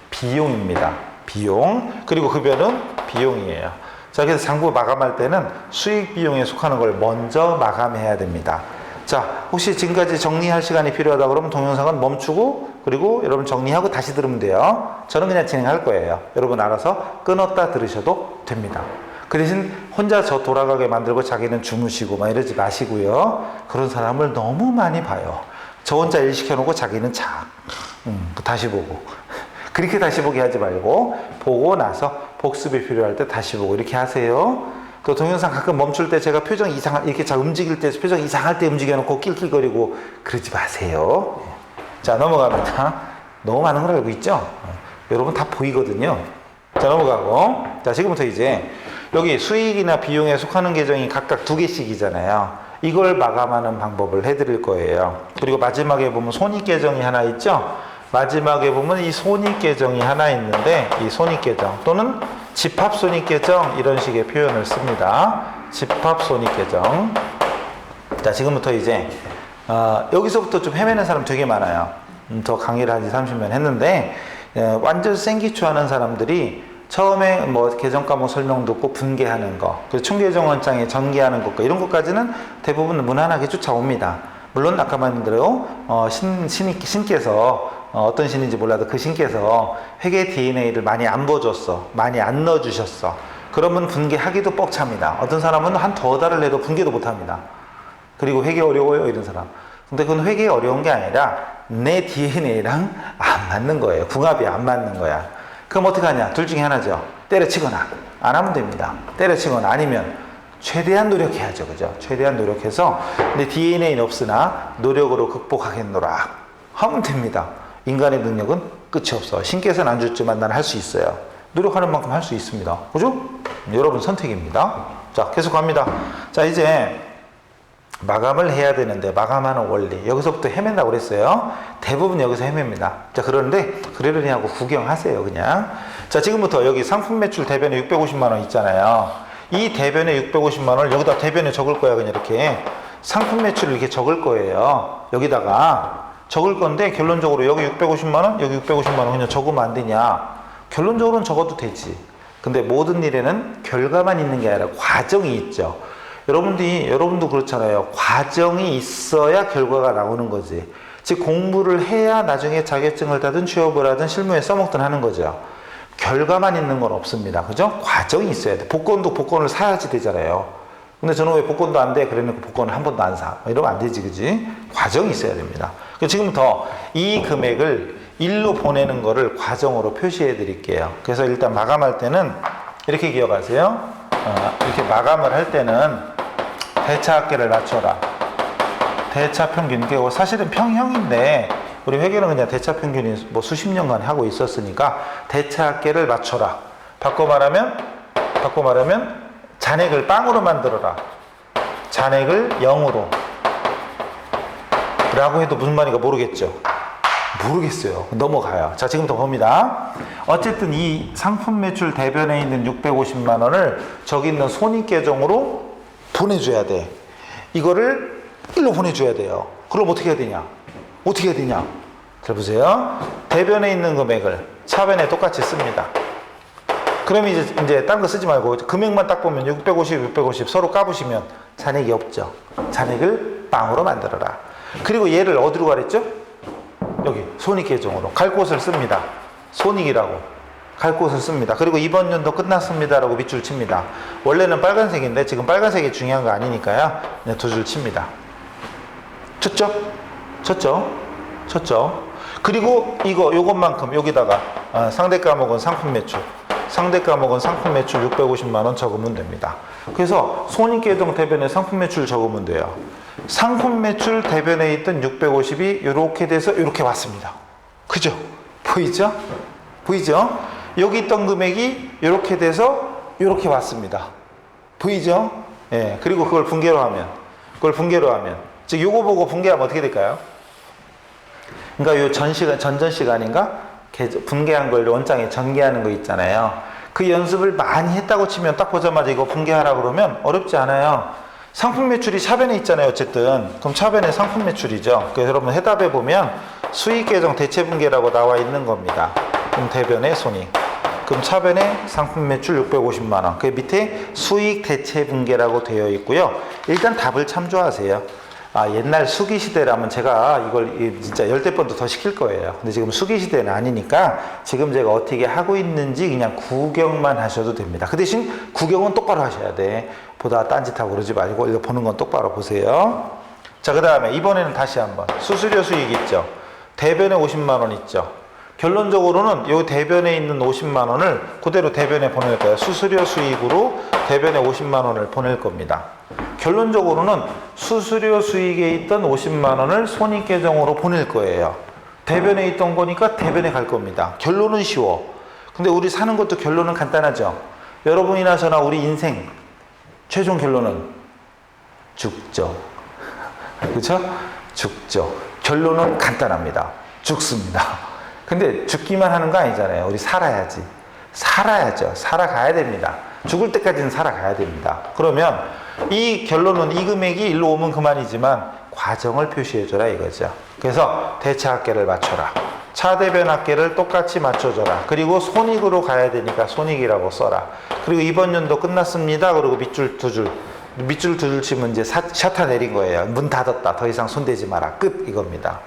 비용입니다. 비용. 그리고 급여는 비용이에요. 자, 그래서 장부 마감할 때는 수익 비용에 속하는 걸 먼저 마감해야 됩니다. 자, 혹시 지금까지 정리할 시간이 필요하다 그러면 동영상은 멈추고 그리고 여러분 정리하고 다시 들으면 돼요. 저는 그냥 진행할 거예요. 여러분 알아서 끊었다 들으셔도 됩니다. 그 대신 혼자 저 돌아가게 만들고 자기는 주무시고 막 이러지 마시고요. 그런 사람을 너무 많이 봐요. 저 혼자 일 시켜놓고 자기는 자. 다시 보고. 그렇게 다시 보기 하지 말고 보고 나서 복습이 필요할 때 다시 보고 이렇게 하세요. 그 동영상 가끔 멈출 때 제가 표정 이상할 이렇게 자 움직일 때 표정 이상할 때 움직여놓고 낄낄거리고 그러지 마세요. 자, 넘어갑니다. 너무 많은 걸 알고 있죠? 여러분 다 보이거든요. 자, 넘어가고. 자, 지금부터 이제 여기 수익이나 비용에 속하는 계정이 각각 2개씩이잖아요. 이걸 마감하는 방법을 해드릴 거예요. 그리고 마지막에 보면 손익 계정이 하나 있죠? 마지막에 보면 이 손익 계정이 하나 있는데 이 손익 계정 또는 집합 손익 계정 이런 식의 표현을 씁니다. 집합 손익 계정. 자, 지금부터 이제 여기서부터 좀 헤매는 사람 되게 많아요. 저 강의를 한 지 30년 했는데 완전 생기추하는 사람들이 처음에 뭐 계정 과목 설명 듣고 분계하는 거, 그리고 총계정 원장에 전개하는 것과 이런 것까지는 대부분 무난하게 쫓아옵니다. 물론 아까 말씀대로 신께서 어떤 신인지 몰라도 그 신께서 회계 DNA를 많이 안 보여줬어, 많이 안 넣어주셨어. 그러면 분계하기도 뻑찹니다. 어떤 사람은 한 더 달을 내도 분계도 못합니다. 그리고 회계 어려워요 이런 사람. 근데 그건 회계 어려운 게 아니라 내 DNA랑 안 맞는 거예요. 궁합이 안 맞는 거야. 그럼 어떻게 하냐? 둘 중에 하나죠. 때려치거나 안 하면 됩니다. 때려치거나 아니면 최대한 노력해야죠. 그죠? 최대한 노력해서 내 DNA는 없으나 노력으로 극복하겠노라 하면 됩니다. 인간의 능력은 끝이 없어. 신께서는 안 줬지만 나는 할 수 있어요. 노력하는 만큼 할 수 있습니다. 그죠? 여러분 선택입니다. 자, 계속 갑니다. 자, 이제 마감을 해야 되는데 마감하는 원리 여기서부터 헤맨다고 그랬어요. 대부분 여기서 헤맵니다. 자, 그러는데 그러려니 하고 구경하세요 그냥. 자, 지금부터 여기 상품 매출 대변에 650만 원 있잖아요. 이 대변에 650만 원을 여기다 대변에 적을 거야. 그냥 이렇게 상품 매출을 이렇게 적을 거예요. 여기다가 적을 건데 결론적으로 여기 650만 원 여기 650만 원 그냥 적으면 안 되냐. 결론적으로는 적어도 되지. 근데 모든 일에는 결과만 있는 게 아니라 과정이 있죠. 여러분도 그렇잖아요. 과정이 있어야 결과가 나오는 거지. 즉 공부를 해야 나중에 자격증을 따든 취업을 하든 실무에 써먹든 하는 거죠. 결과만 있는 건 없습니다. 그죠? 과정이 있어야 돼. 복권을 사야지 되잖아요. 근데 저는 왜 복권도 안 돼? 그래놓고 복권을 한 번도 안 사. 이러면 안 되지, 그지? 과정이 있어야 됩니다. 지금부터 이 금액을 일로 보내는 거를 과정으로 표시해 드릴게요. 그래서 일단 마감할 때는 이렇게 기억하세요. 이렇게 마감을 할 때는 대차합계를 맞춰라. 대차평균, 사실은 평형인데 우리 회계는 그냥 대차평균이 뭐 수십 년간 하고 있었으니까 대차합계를 맞춰라. 바꿔 말하면 잔액을 빵으로 만들어라. 잔액을 0으로 라고 해도 무슨 말인가 모르겠죠. 모르겠어요. 넘어가요. 자, 지금부터 봅니다. 어쨌든 이 상품 매출 대변에 있는 650만 원을 저기 있는 손익 계정으로 보내줘야 돼. 이거를 일로 보내줘야 돼요. 그럼 어떻게 해야 되냐? 잘 보세요. 대변에 있는 금액을 차변에 똑같이 씁니다. 그럼 이제 딴 거 쓰지 말고 금액만 딱 보면 650 서로 까부시면 잔액이 없죠. 잔액을 빵으로 만들어라. 그리고 얘를 어디로 가랬죠? 여기 손익 계정으로 갈 곳을 씁니다. 손익이라고 갈 곳을 씁니다. 그리고 이번 연도 끝났습니다라고 밑줄 칩니다. 원래는 빨간색인데 지금 빨간색이 중요한 거 아니니까요. 그냥 두 줄 칩니다. 쳤죠? 그리고 요것만큼 여기다가 상대 과목은 상품 매출 650만 원 적으면 됩니다. 그래서 손익 계정 대변에 상품 매출 적으면 돼요. 상품 매출 대변에 있던 650이 이렇게 돼서 이렇게 왔습니다. 그죠? 보이죠? 여기 있던 금액이 이렇게 돼서 이렇게 왔습니다. 보이죠? 예. 그리고 그걸 분계로 하면 즉 요거 보고 분계하면 어떻게 될까요? 그러니까 요 전전 시간인가 분계한 걸 원장에 전개하는 거 있잖아요. 그 연습을 많이 했다고 치면 딱 보자마자 이거 분계하라 그러면 어렵지 않아요. 상품 매출이 차변에 있잖아요. 어쨌든 그럼 차변에 상품 매출이죠. 그래서 여러분 해답에 보면 수익 계정 대체 분계라고 나와 있는 겁니다. 그럼 대변의 손익. 그럼 차변에 상품 매출 650만 원. 그 밑에 수익 대체 분계라고 되어 있고요. 일단 답을 참조하세요. 옛날 수기 시대라면 제가 이걸 진짜 10대 번도 더 시킬 거예요. 근데 지금 수기 시대는 아니니까 지금 제가 어떻게 하고 있는지 그냥 구경만 하셔도 됩니다. 그 대신 구경은 똑바로 하셔야 돼. 보다 딴짓하고 그러지 말고 이거 보는 건 똑바로 보세요. 자, 그 다음에 이번에는 다시 한번 수수료 수익 있죠. 대변에 50만 원 있죠. 결론적으로는 이 대변에 있는 50만 원을 그대로 대변에 보낼 거예요. 수수료 수익으로 대변에 50만 원을 보낼 겁니다. 결론적으로는 수수료 수익에 있던 50만 원을 손익 계정으로 보낼 거예요. 대변에 있던 거니까 대변에 갈 겁니다. 결론은 쉬워. 근데 우리 사는 것도 결론은 간단하죠. 여러분이나 저나 우리 인생 최종 결론은 죽죠. 그렇죠? 죽죠. 결론은 간단합니다. 죽습니다. 근데 죽기만 하는 거 아니잖아요. 우리 살아야지. 살아야죠. 살아가야 됩니다. 죽을 때까지는 살아가야 됩니다. 그러면 이 결론은 이 금액이 일로 오면 그만이지만 과정을 표시해줘라 이거죠. 그래서 대차 합계를 맞춰라. 차대변 합계를 똑같이 맞춰줘라. 그리고 손익으로 가야 되니까 손익이라고 써라. 그리고 이번 연도 끝났습니다. 그리고 밑줄 두 줄. 밑줄 두 줄 치면 이제 셔터 내린 거예요. 문 닫았다. 더 이상 손대지 마라. 끝 이겁니다.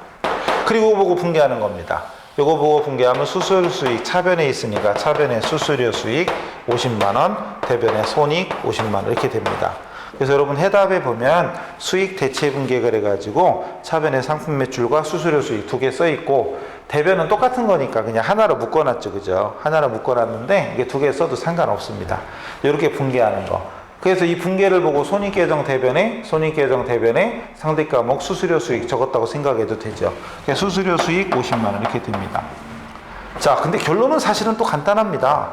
그리고 보고 분개하는 겁니다. 요거 보고 분개하면 수수료 수익 차변에 있으니까 차변에 수수료 수익 50만 원, 대변에 손익 50만 원 이렇게 됩니다. 그래서 여러분 해답에 보면 수익 대체 분계를 해가지고 차변에 상품 매출과 수수료 수익 두 개 써 있고 대변은 똑같은 거니까 그냥 하나로 묶어놨죠, 그죠? 하나로 묶어놨는데 이게 두 개 써도 상관없습니다. 이렇게 분개하는 거. 그래서 이 분계를 보고 손익계정 대변에 상대 과목 수수료 수익 적었다고 생각해도 되죠. 수수료 수익 50만 원 이렇게 됩니다. 자, 근데 결론은 사실은 또 간단합니다.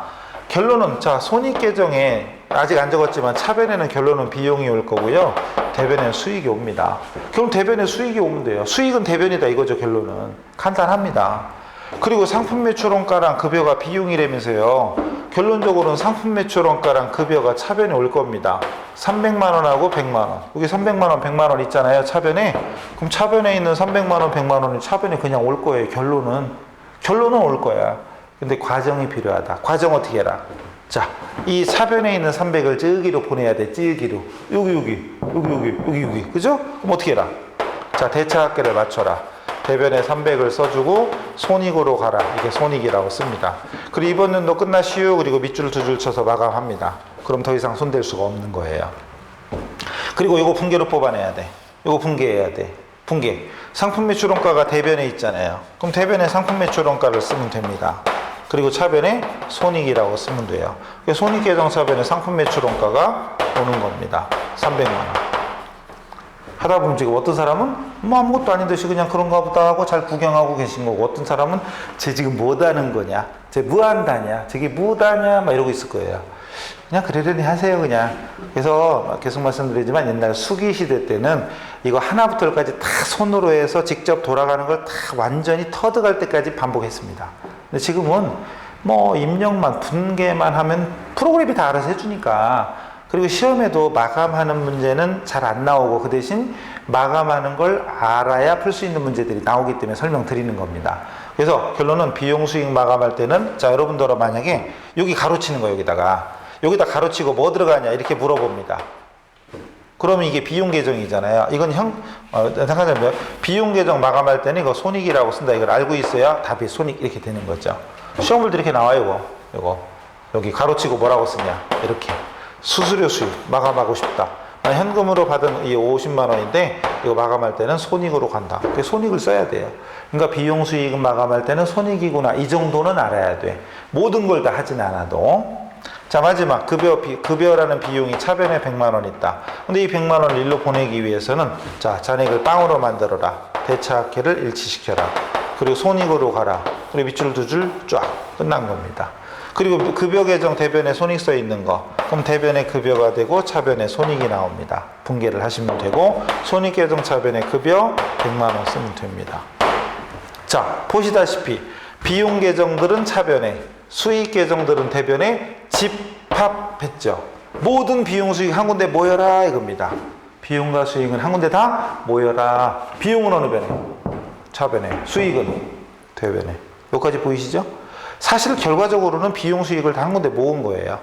결론은 자 손익계정에 아직 안 적었지만 차변에는 결론은 비용이 올 거고요. 대변에는 수익이 옵니다. 그럼 대변에 수익이 오면 돼요. 수익은 대변이다 이거죠. 결론은 간단합니다. 그리고 상품 매출 원가랑 급여가 비용이라면서요. 결론적으로는 상품 매출 원가랑 급여가 차변에 올 겁니다. 300만 원하고 100만 원. 여기 300만 원, 100만 원 있잖아요. 차변에. 그럼 차변에 있는 300만 원, 100만 원이 차변에 그냥 올 거예요. 결론은 올 거야. 근데 과정이 필요하다. 과정 어떻게 해라? 자, 이 차변에 있는 300을 쯔기로 보내야 돼. 쯔기로. 여기. 그죠? 그럼 어떻게 해라? 자, 대차 합계를 맞춰라. 대변에 300을 써주고 손익으로 가라. 이게 손익이라고 씁니다. 그리고 이번 연도 끝나시오. 그리고 밑줄 두 줄 쳐서 마감합니다. 그럼 더 이상 손댈 수가 없는 거예요. 그리고 이거 분계로 뽑아내야 돼. 이거 분계해야 돼. 분계. 상품 매출 원가가 대변에 있잖아요. 그럼 대변에 상품 매출 원가를 쓰면 됩니다. 그리고 차변에 손익이라고 쓰면 돼요. 손익 계정 차변에 상품 매출 원가가 오는 겁니다. 300만 원. 하다 보면 지금 어떤 사람은 뭐 아무것도 아닌 듯이 그냥 그런가 보다 하고 잘 구경하고 계신 거고, 어떤 사람은 쟤 지금 뭐 하는 거냐, 쟤 뭐 한다냐, 저게 뭐다냐 막 이러고 있을 거예요. 그냥 그러려니 하세요 그냥. 그래서 계속 말씀드리지만 옛날 수기 시대 때는 이거 하나부터 열까지 다 손으로 해서 직접 돌아가는 걸 다 완전히 터득할 때까지 반복했습니다. 근데 지금은 뭐 입력만 분계만 하면 프로그램이 다 알아서 해주니까. 그리고 시험에도 마감하는 문제는 잘 안 나오고 그 대신 마감하는 걸 알아야 풀 수 있는 문제들이 나오기 때문에 설명드리는 겁니다. 그래서 결론은 비용 수익 마감할 때는 자 여러분들은 만약에 여기 가로치는 거예요. 여기다 가로치고 뭐 들어가냐 이렇게 물어봅니다. 그러면 이게 비용 계정이잖아요. 이건 잠깐만요. 비용 계정 마감할 때는 이거 손익이라고 쓴다. 이걸 알고 있어야 답이 손익 이렇게 되는 거죠. 시험 볼 때 이렇게 나와요. 이거 여기 가로치고 뭐라고 쓰냐 이렇게. 수수료 수익 마감하고 싶다. 현금으로 받은 이 50만 원인데 이거 마감할 때는 손익으로 간다. 그 손익을 써야 돼요. 그러니까 비용 수익은 마감할 때는 손익이구나. 이 정도는 알아야 돼. 모든 걸 다 하진 않아도. 자 마지막 급여라는 비용이 차변에 100만 원 있다. 근데 이 100만 원을 일로 보내기 위해서는 자 잔액을 빵으로 만들어라. 대차 합계를 일치시켜라. 그리고 손익으로 가라. 그리고 밑줄 두 줄 쫙 끝난 겁니다. 그리고 급여 계정 대변에 손익 써 있는 거. 그럼 대변에 급여가 되고 차변에 손익이 나옵니다. 분계를 하시면 되고 손익 계정 차변에 급여 100만 원 쓰면 됩니다. 자, 보시다시피 비용 계정들은 차변에, 수익 계정들은 대변에 집합했죠. 모든 비용 수익 한 군데 모여라 이겁니다. 비용과 수익은 한 군데 다 모여라. 비용은 어느 변에? 차변에. 수익은 대변에. 여기까지 보이시죠? 사실 결과적으로는 비용 수익을 다 한 군데 모은 거예요.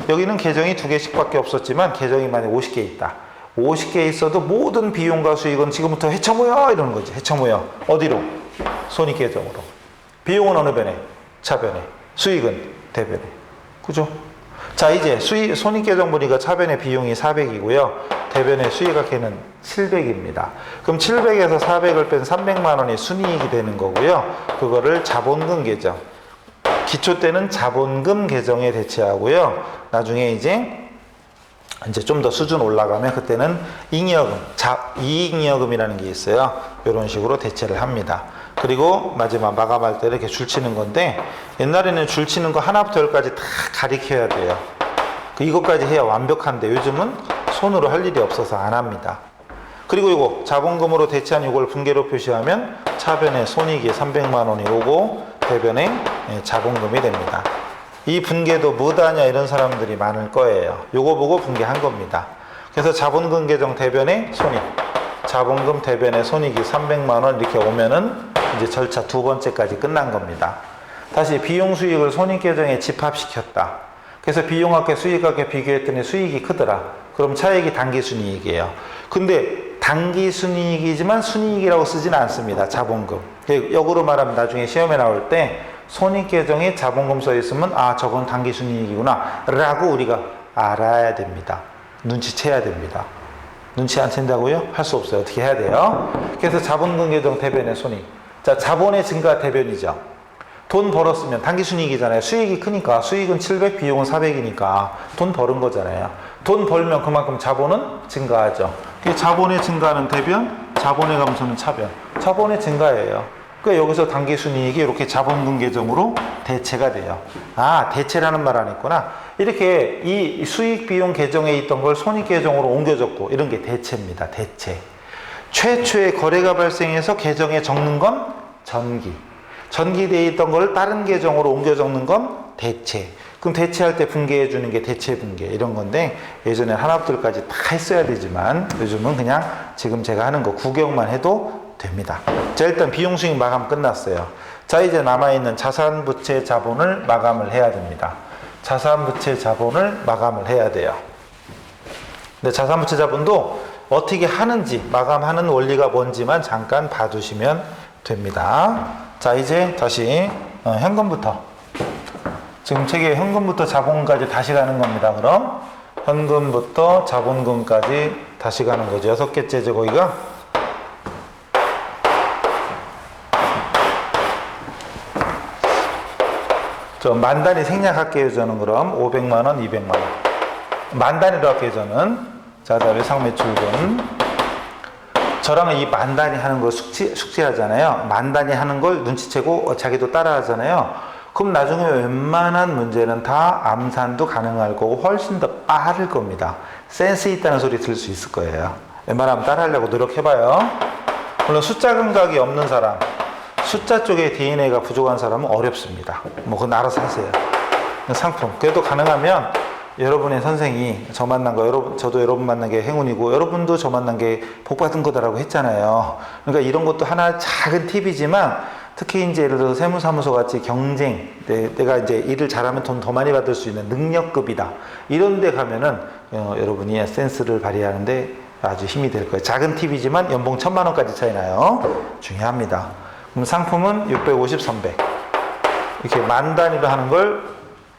여기는 계정이 2개씩밖에 없었지만 계정이 만약 50개 있다. 50개 있어도 모든 비용과 수익은 지금부터 헤쳐모여 이러는 거지. 헤쳐모여. 어디로? 손익계정으로. 비용은 어느 변에? 차변에. 수익은 대변에. 그죠? 자, 이제 손익계정 보니까 차변의 비용이 400이고요. 대변의 수익액계는 700입니다. 그럼 700에서 400을 뺀 300만 원이 순이익이 되는 거고요. 그거를 자본금 계정. 기초 때는 자본금 계정에 대체하고요. 나중에 이제 좀 더 수준 올라가면 그때는 잉여금, 이익잉여금이라는 게 있어요. 이런 식으로 대체를 합니다. 그리고 마지막 마감할 때 이렇게 줄치는 건데 옛날에는 줄치는 거 하나부터 열까지 다 가리켜야 돼요. 이것까지 해야 완벽한데 요즘은 손으로 할 일이 없어서 안 합니다. 그리고 이거 자본금으로 대체한 이걸 분계로 표시하면 차변에 손익이 300만 원이 오고 대변에 자본금이 됩니다. 이 분계도 무다냐 이런 사람들이 많을 거예요. 요거 보고 분계한 겁니다. 그래서 자본금 계정 대변에 손익, 자본금 대변에 손익이 300만 원 이렇게 오면은 이제 절차 두 번째까지 끝난 겁니다. 다시 비용 수익을 손익 계정에 집합시켰다. 그래서 비용합계 수익합계 비교했더니 수익이 크더라. 그럼 차익이 당기순이익이에요. 근데 당기순이익이지만 순이익이라고 쓰지는 않습니다. 자본금. 역으로 말하면 나중에 시험에 나올 때 손익계정에 자본금 써 있으면 아 저건 당기순이익이구나 라고 우리가 알아야 됩니다. 눈치채야 됩니다. 눈치 안 챈다고요? 할 수 없어요. 어떻게 해야 돼요? 그래서 자본금 계정 대변의 손익. 자, 자본의 증가 대변이죠. 돈 벌었으면 당기순이익이잖아요. 수익이 크니까 수익은 700, 비용은 400이니까 돈 벌은 거잖아요. 돈 벌면 그만큼 자본은 증가하죠. 자본의 증가는 대변, 자본의 감소는 차변. 자본의 증가예요. 그러니까 여기서 당기순이익이 이렇게 자본금 계정으로 대체가 돼요. 아, 대체라는 말 안 했구나. 이렇게 이 수익 비용 계정에 있던 걸 손익 계정으로 옮겨줬고 이런 게 대체입니다. 대체. 최초의 거래가 발생해서 계정에 적는 건 전기. 전기되어 있던 걸 다른 계정으로 옮겨 적는 건 대체. 그럼 대체할 때 분계해 주는 게 대체 분계 이런 건데 예전에 하나부터까지 다 했어야 되지만 요즘은 그냥 지금 제가 하는 거 구경만 해도 됩니다. 자, 일단 비용 수익 마감 끝났어요. 자, 이제 남아있는 자산 부채 자본을 마감을 해야 됩니다. 자산 부채 자본을 마감을 해야 돼요. 근데 자산 부채 자본도 어떻게 하는지 마감하는 원리가 뭔지만 잠깐 봐두시면 됩니다. 자, 이제 다시 현금부터. 지금 책에 현금부터 자본금까지 다시 가는 겁니다. 그럼 현금부터 자본금까지 다시 가는 거죠. 6개째죠, 거기가. 저 만단위 생략할게요. 저는 그럼 500만 원, 200만 원. 만단위로 할게요. 저는. 자, 외상 매출금. 저랑 이 만단위 하는 거 숙제하잖아요. 만단위 하는 걸 눈치채고 자기도 따라 하잖아요. 그럼 나중에 웬만한 문제는 다 암산도 가능할 거고 훨씬 더 빠를 겁니다. 센스 있다는 소리 들을 수 있을 거예요. 웬만하면 따라 하려고 노력해봐요. 물론 숫자 감각이 없는 사람, 숫자 쪽에 DNA가 부족한 사람은 어렵습니다. 뭐 그건 알아서 하세요. 상품. 그래도 가능하면 여러분의 선생이 저 만난 거, 저도 여러분 만난 게 행운이고 여러분도 저 만난 게 복 받은 거다라고 했잖아요. 그러니까 이런 것도 하나 작은 팁이지만 특히 이제 예를 들어서 세무사무소 같이 경쟁, 내가 이제 일을 잘하면 돈 더 많이 받을 수 있는 능력급이다. 이런 데 가면은 여러분이 센스를 발휘하는데 아주 힘이 될 거예요. 작은 팁이지만 연봉 1000만 원까지 차이 나요. 중요합니다. 그럼 상품은 650, 300. 이렇게 만 단위로 하는 걸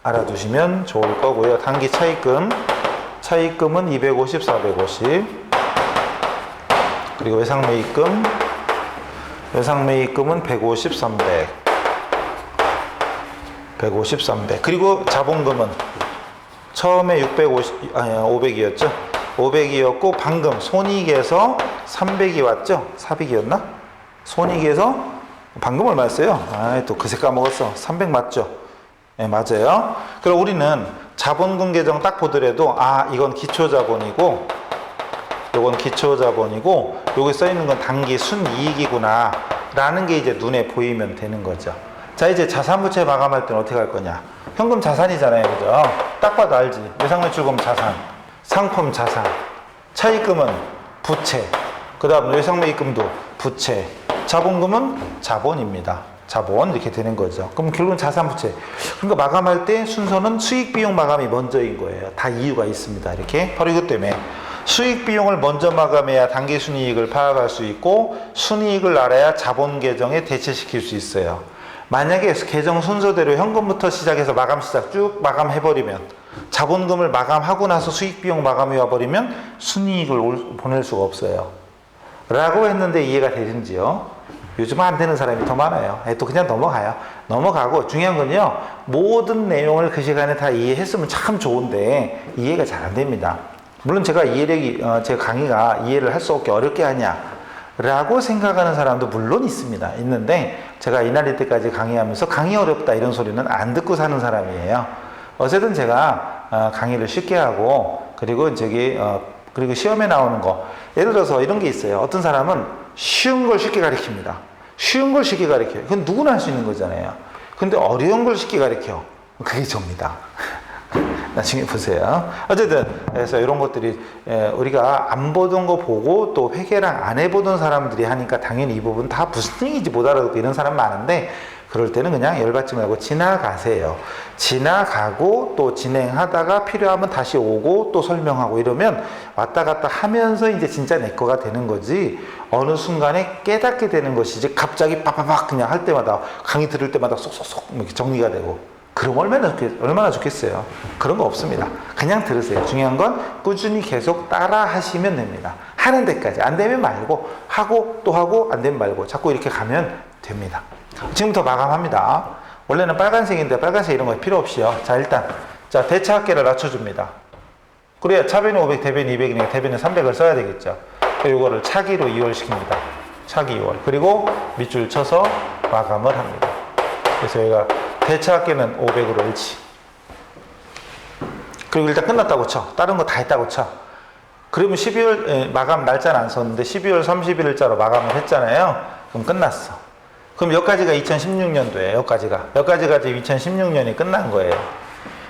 알아두시면 좋을 거고요. 단기 차입금. 차입금은 250, 450. 그리고 외상매입금. 외상매입금은 150, 300. 150, 300. 그리고 자본금은 처음에 500이었죠. 500이었고 방금 손익에서 300이 왔죠. 400이었나? 손익에서 방금 얼마였어요? 아, 또 그새 까먹었어. 300 맞죠? 네, 맞아요. 그럼 우리는 자본금 계정 딱 보더라도 아, 이건 기초자본이고 요건 기초자본이고 여기 써있는 건 단기 순이익이구나 라는 게 이제 눈에 보이면 되는 거죠. 자, 이제 자산부채 마감할 때는 어떻게 할 거냐. 현금 자산이잖아요. 그죠? 딱 봐도 알지. 외상매출금 자산, 상품 자산, 차입금은 부채. 그 다음 외상매입금도 부채. 자본금은 자본입니다. 자본 이렇게 되는 거죠. 그럼 결국은 자산부채. 그러니까 마감할 때 순서는 수익비용 마감이 먼저인 거예요. 다 이유가 있습니다. 이렇게 바로 이것 때문에 수익비용을 먼저 마감해야 당기순이익을 파악할 수 있고 순이익을 알아야 자본 계정에 대체시킬 수 있어요. 만약에 계정 순서대로 현금부터 시작해서 마감 시작 쭉 마감해버리면 자본금을 마감하고 나서 수익비용 마감이 와버리면 순이익을 보낼 수가 없어요. 라고 했는데 이해가 되는지요? 요즘은 안 되는 사람이 더 많아요. 또 그냥 넘어가요. 넘어가고 중요한 건요. 모든 내용을 그 시간에 다 이해했으면 참 좋은데 이해가 잘 안 됩니다. 물론 제가 이해력이 제 강의가 이해를 할 수 없게 어렵게 하냐 라고 생각하는 사람도 물론 있습니다. 있는데 제가 이날 이때까지 강의하면서 강의 어렵다 이런 소리는 안 듣고 사는 사람이에요. 어쨌든 제가 강의를 쉽게 하고 그리고 그리고 시험에 나오는 거 예를 들어서 이런 게 있어요. 어떤 사람은 쉬운 걸 쉽게 가르칩니다. 쉬운 걸 쉽게 가르쳐요. 그건 누구나 할 수 있는 거잖아요. 근데 어려운 걸 쉽게 가르쳐. 그게 접니다. 나중에 보세요. 어쨌든 그래서 이런 것들이 우리가 안 보던 거 보고 또 회계랑 안 해보던 사람들이 하니까 당연히 이 부분 다 무슨 얘기인지 못 알아듣고 이런 사람 많은데 그럴 때는 그냥 열받지 말고 지나가세요. 지나가고 또 진행하다가 필요하면 다시 오고 또 설명하고 이러면 왔다 갔다 하면서 이제 진짜 내 거가 되는 거지 어느 순간에 깨닫게 되는 것이지 갑자기 빡빡빡 그냥 할 때마다 강의 들을 때마다 쏙쏙쏙 이렇게 정리가 되고 그럼 얼마나 좋겠어요. 그런 거 없습니다. 그냥 들으세요. 중요한 건 꾸준히 계속 따라 하시면 됩니다. 하는 데까지. 안 되면 말고 하고 또 하고 안 되면 말고 자꾸 이렇게 가면 됩니다. 지금부터 마감합니다. 원래는 빨간색인데 빨간색 이런 거 필요 없이요. 자 일단 대차합계를 낮춰줍니다. 그래야 차변이 500 대변이 200이니까 대변이 300을 써야 되겠죠. 이거를 차기로 이월시킵니다. 차기 이월. 그리고 밑줄 쳐서 마감을 합니다. 그래서 여기가 대차합계는 500으로 일치. 그리고 일단 끝났다고 쳐. 다른 거 다 했다고 쳐. 그러면 12월 마감 날짜는 안 썼는데 12월 31일자로 마감을 했잖아요. 그럼 끝났어. 그럼 여기까지가 2016년도예요. 여기까지가 지금 2016년이 끝난 거예요.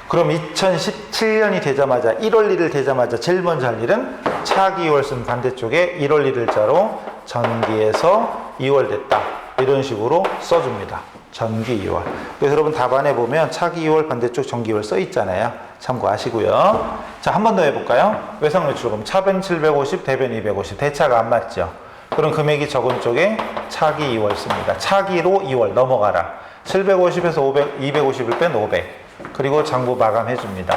그럼 2017년이 되자마자 1월 1일 되자마자 제일 먼저 할 일은 차기 2월 쓴 반대쪽에 1월 1일자로 전기에서 2월 됐다. 이런 식으로 써줍니다. 전기 2월. 그래서 여러분 답안에 보면 차기 2월 반대쪽 전기 2월 써 있잖아요. 참고하시고요. 자, 한 번 더 해볼까요? 외상매출금 차변 750, 대변 250. 대차가 안 맞죠? 그럼 금액이 적은 쪽에 차기 2월 씁니다. 차기로 2월 넘어가라. 750에서 250을 뺀 500. 그리고 장부 마감해 줍니다.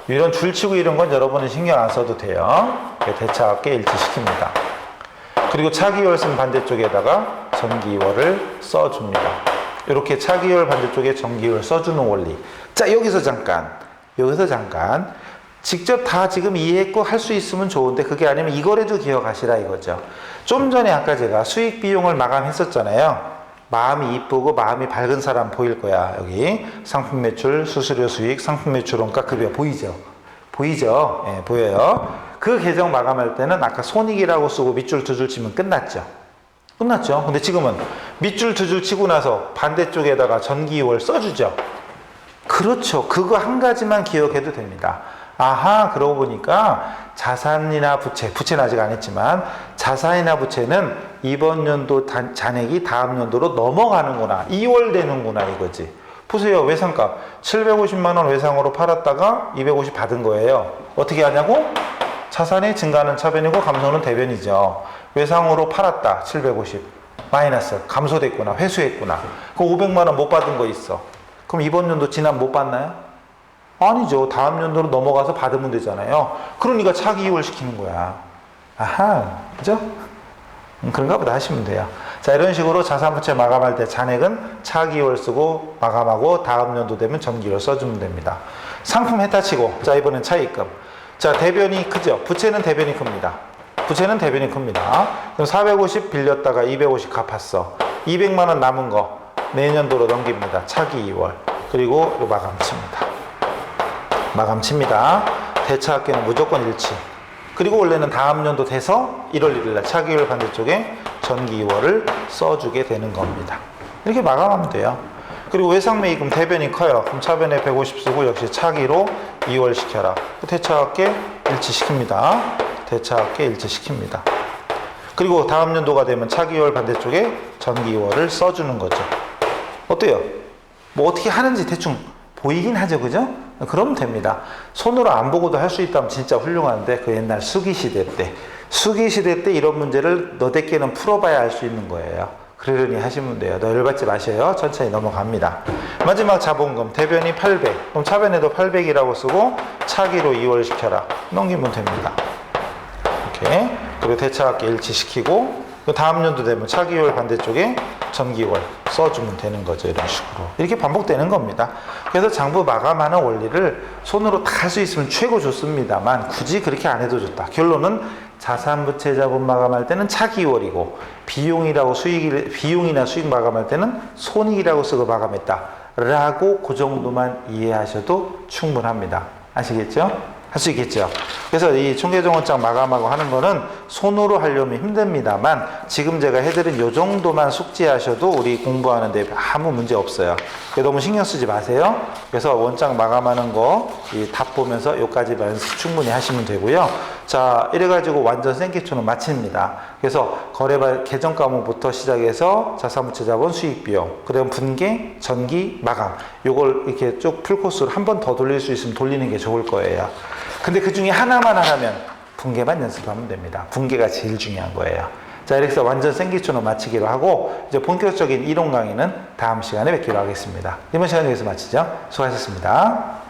이런 줄치고 이런 건 여러분은 신경 안 써도 돼요. 대차합계 일치시킵니다. 그리고 차기 2월 쓴 반대쪽에다가 전기 2월을 써줍니다. 이렇게 차기 2월 반대쪽에 전기 2월 써주는 원리. 자, 여기서 잠깐 직접 다 지금 이해했고 할 수 있으면 좋은데 그게 아니면 이거라도 기억하시라 이거죠. 좀 전에 아까 제가 수익 비용을 마감했었잖아요. 마음이 이쁘고 마음이 밝은 사람 보일 거야. 여기 상품 매출, 수수료 수익, 상품 매출 원가 급여 보이죠? 보이죠? 예, 보여요. 그 계정 마감할 때는 아까 손익이라고 쓰고 밑줄 두 줄 치면 끝났죠. 근데 지금은 밑줄 두 줄 치고 나서 반대쪽에다가 전기 2월 써주죠. 그렇죠. 그거 한 가지만 기억해도 됩니다. 아하, 그러고 보니까 자산이나 부채는 아직 안 했지만 자산이나 부채는 이번 연도 잔액이 다음 연도로 넘어가는구나. 2월 되는구나 이거지. 보세요. 외상값 750만 원 외상으로 팔았다가 250 받은 거예요. 어떻게 하냐고? 자산이 증가하는 차변이고 감소는 대변이죠. 외상으로 팔았다. 750 마이너스 감소됐구나. 회수했구나. 그 500만 원 못 받은 거 있어. 그럼 이번 연도 지난 못 받나요? 아니죠. 다음 연도로 넘어가서 받으면 되잖아요. 그러니까 차기 2월 시키는 거야. 아하, 그죠? 그런가 보다 하시면 돼요. 자, 이런 식으로 자산부채 마감할 때 잔액은 차기 2월 쓰고 마감하고 다음 연도 되면 전기 2월 써주면 됩니다. 상품 해타치고, 자, 이번엔 차입금. 자, 대변이 크죠? 부채는 대변이 큽니다. 그럼 450 빌렸다가 250 갚았어. 200만 원 남은 거 내년도로 넘깁니다. 차기 2월. 그리고 마감 칩니다. 대차합계는 무조건 일치. 그리고 원래는 다음 연도 돼서 1월 1일날 차기 2월 반대쪽에 전기 2월을 써주게 되는 겁니다. 이렇게 마감하면 돼요. 그리고 외상매입금 대변이 커요. 그럼 차변에 150 쓰고 역시 차기로 2월 시켜라. 대차합계 일치시킵니다. 대차압계 일치시킵니다. 그리고 다음 연도가 되면 차기월 반대쪽에 전기월을 써주는 거죠. 어때요? 뭐 어떻게 하는지 대충 보이긴 하죠, 그죠? 그러면 됩니다. 손으로 안 보고도 할 수 있다면 진짜 훌륭한데, 그 옛날 수기시대 때 이런 문제를 너댓개는 풀어봐야 알 수 있는 거예요. 그러려니 하시면 돼요. 너 열받지 마셔요. 천천히 넘어갑니다. 마지막 자본금 대변이 800. 그럼 차변에도 800이라고 쓰고 차기로 2월 시켜라. 넘기면 됩니다. 이렇게. 그리고 대차압계 일치시키고 그 다음 연도 되면 차기월 반대쪽에 전기월 써주면 되는 거죠. 이런 식으로. 이렇게 반복되는 겁니다. 그래서 장부 마감하는 원리를 손으로 다 할 수 있으면 최고 좋습니다만 굳이 그렇게 안 해도 좋다. 결론은 자산부채 자본 마감할 때는 차기월이고 비용이나 수익 마감할 때는 손익이라고 쓰고 마감했다. 라고 그 정도만 이해하셔도 충분합니다. 아시겠죠? 할 수 있겠죠. 그래서 이 총계정원장 마감하고 하는 거는 손으로 하려면 힘듭니다만 지금 제가 해드린 요 정도만 숙지하셔도 우리 공부하는데 아무 문제 없어요. 너무 신경 쓰지 마세요. 그래서 원장 마감하는 거 이 답 보면서 요까지 연습 충분히 하시면 되고요. 자, 이래가지고 완전 생기초는 마칩니다. 그래서 거래발 계정 과목부터 시작해서 자산부채 자본 수익 비용, 그다음 분계, 전기, 마감 요걸 이렇게 쭉 풀코스로 한 번 더 돌릴 수 있으면 돌리는 게 좋을 거예요. 근데 그 중에 하나만 하면 분계만 연습하면 됩니다. 분계가 제일 중요한 거예요. 자, 이렇게 해서 완전 생기초는 마치기로 하고 이제 본격적인 이론 강의는 다음 시간에 뵙기로 하겠습니다. 이번 시간 여기서 마치죠. 수고하셨습니다.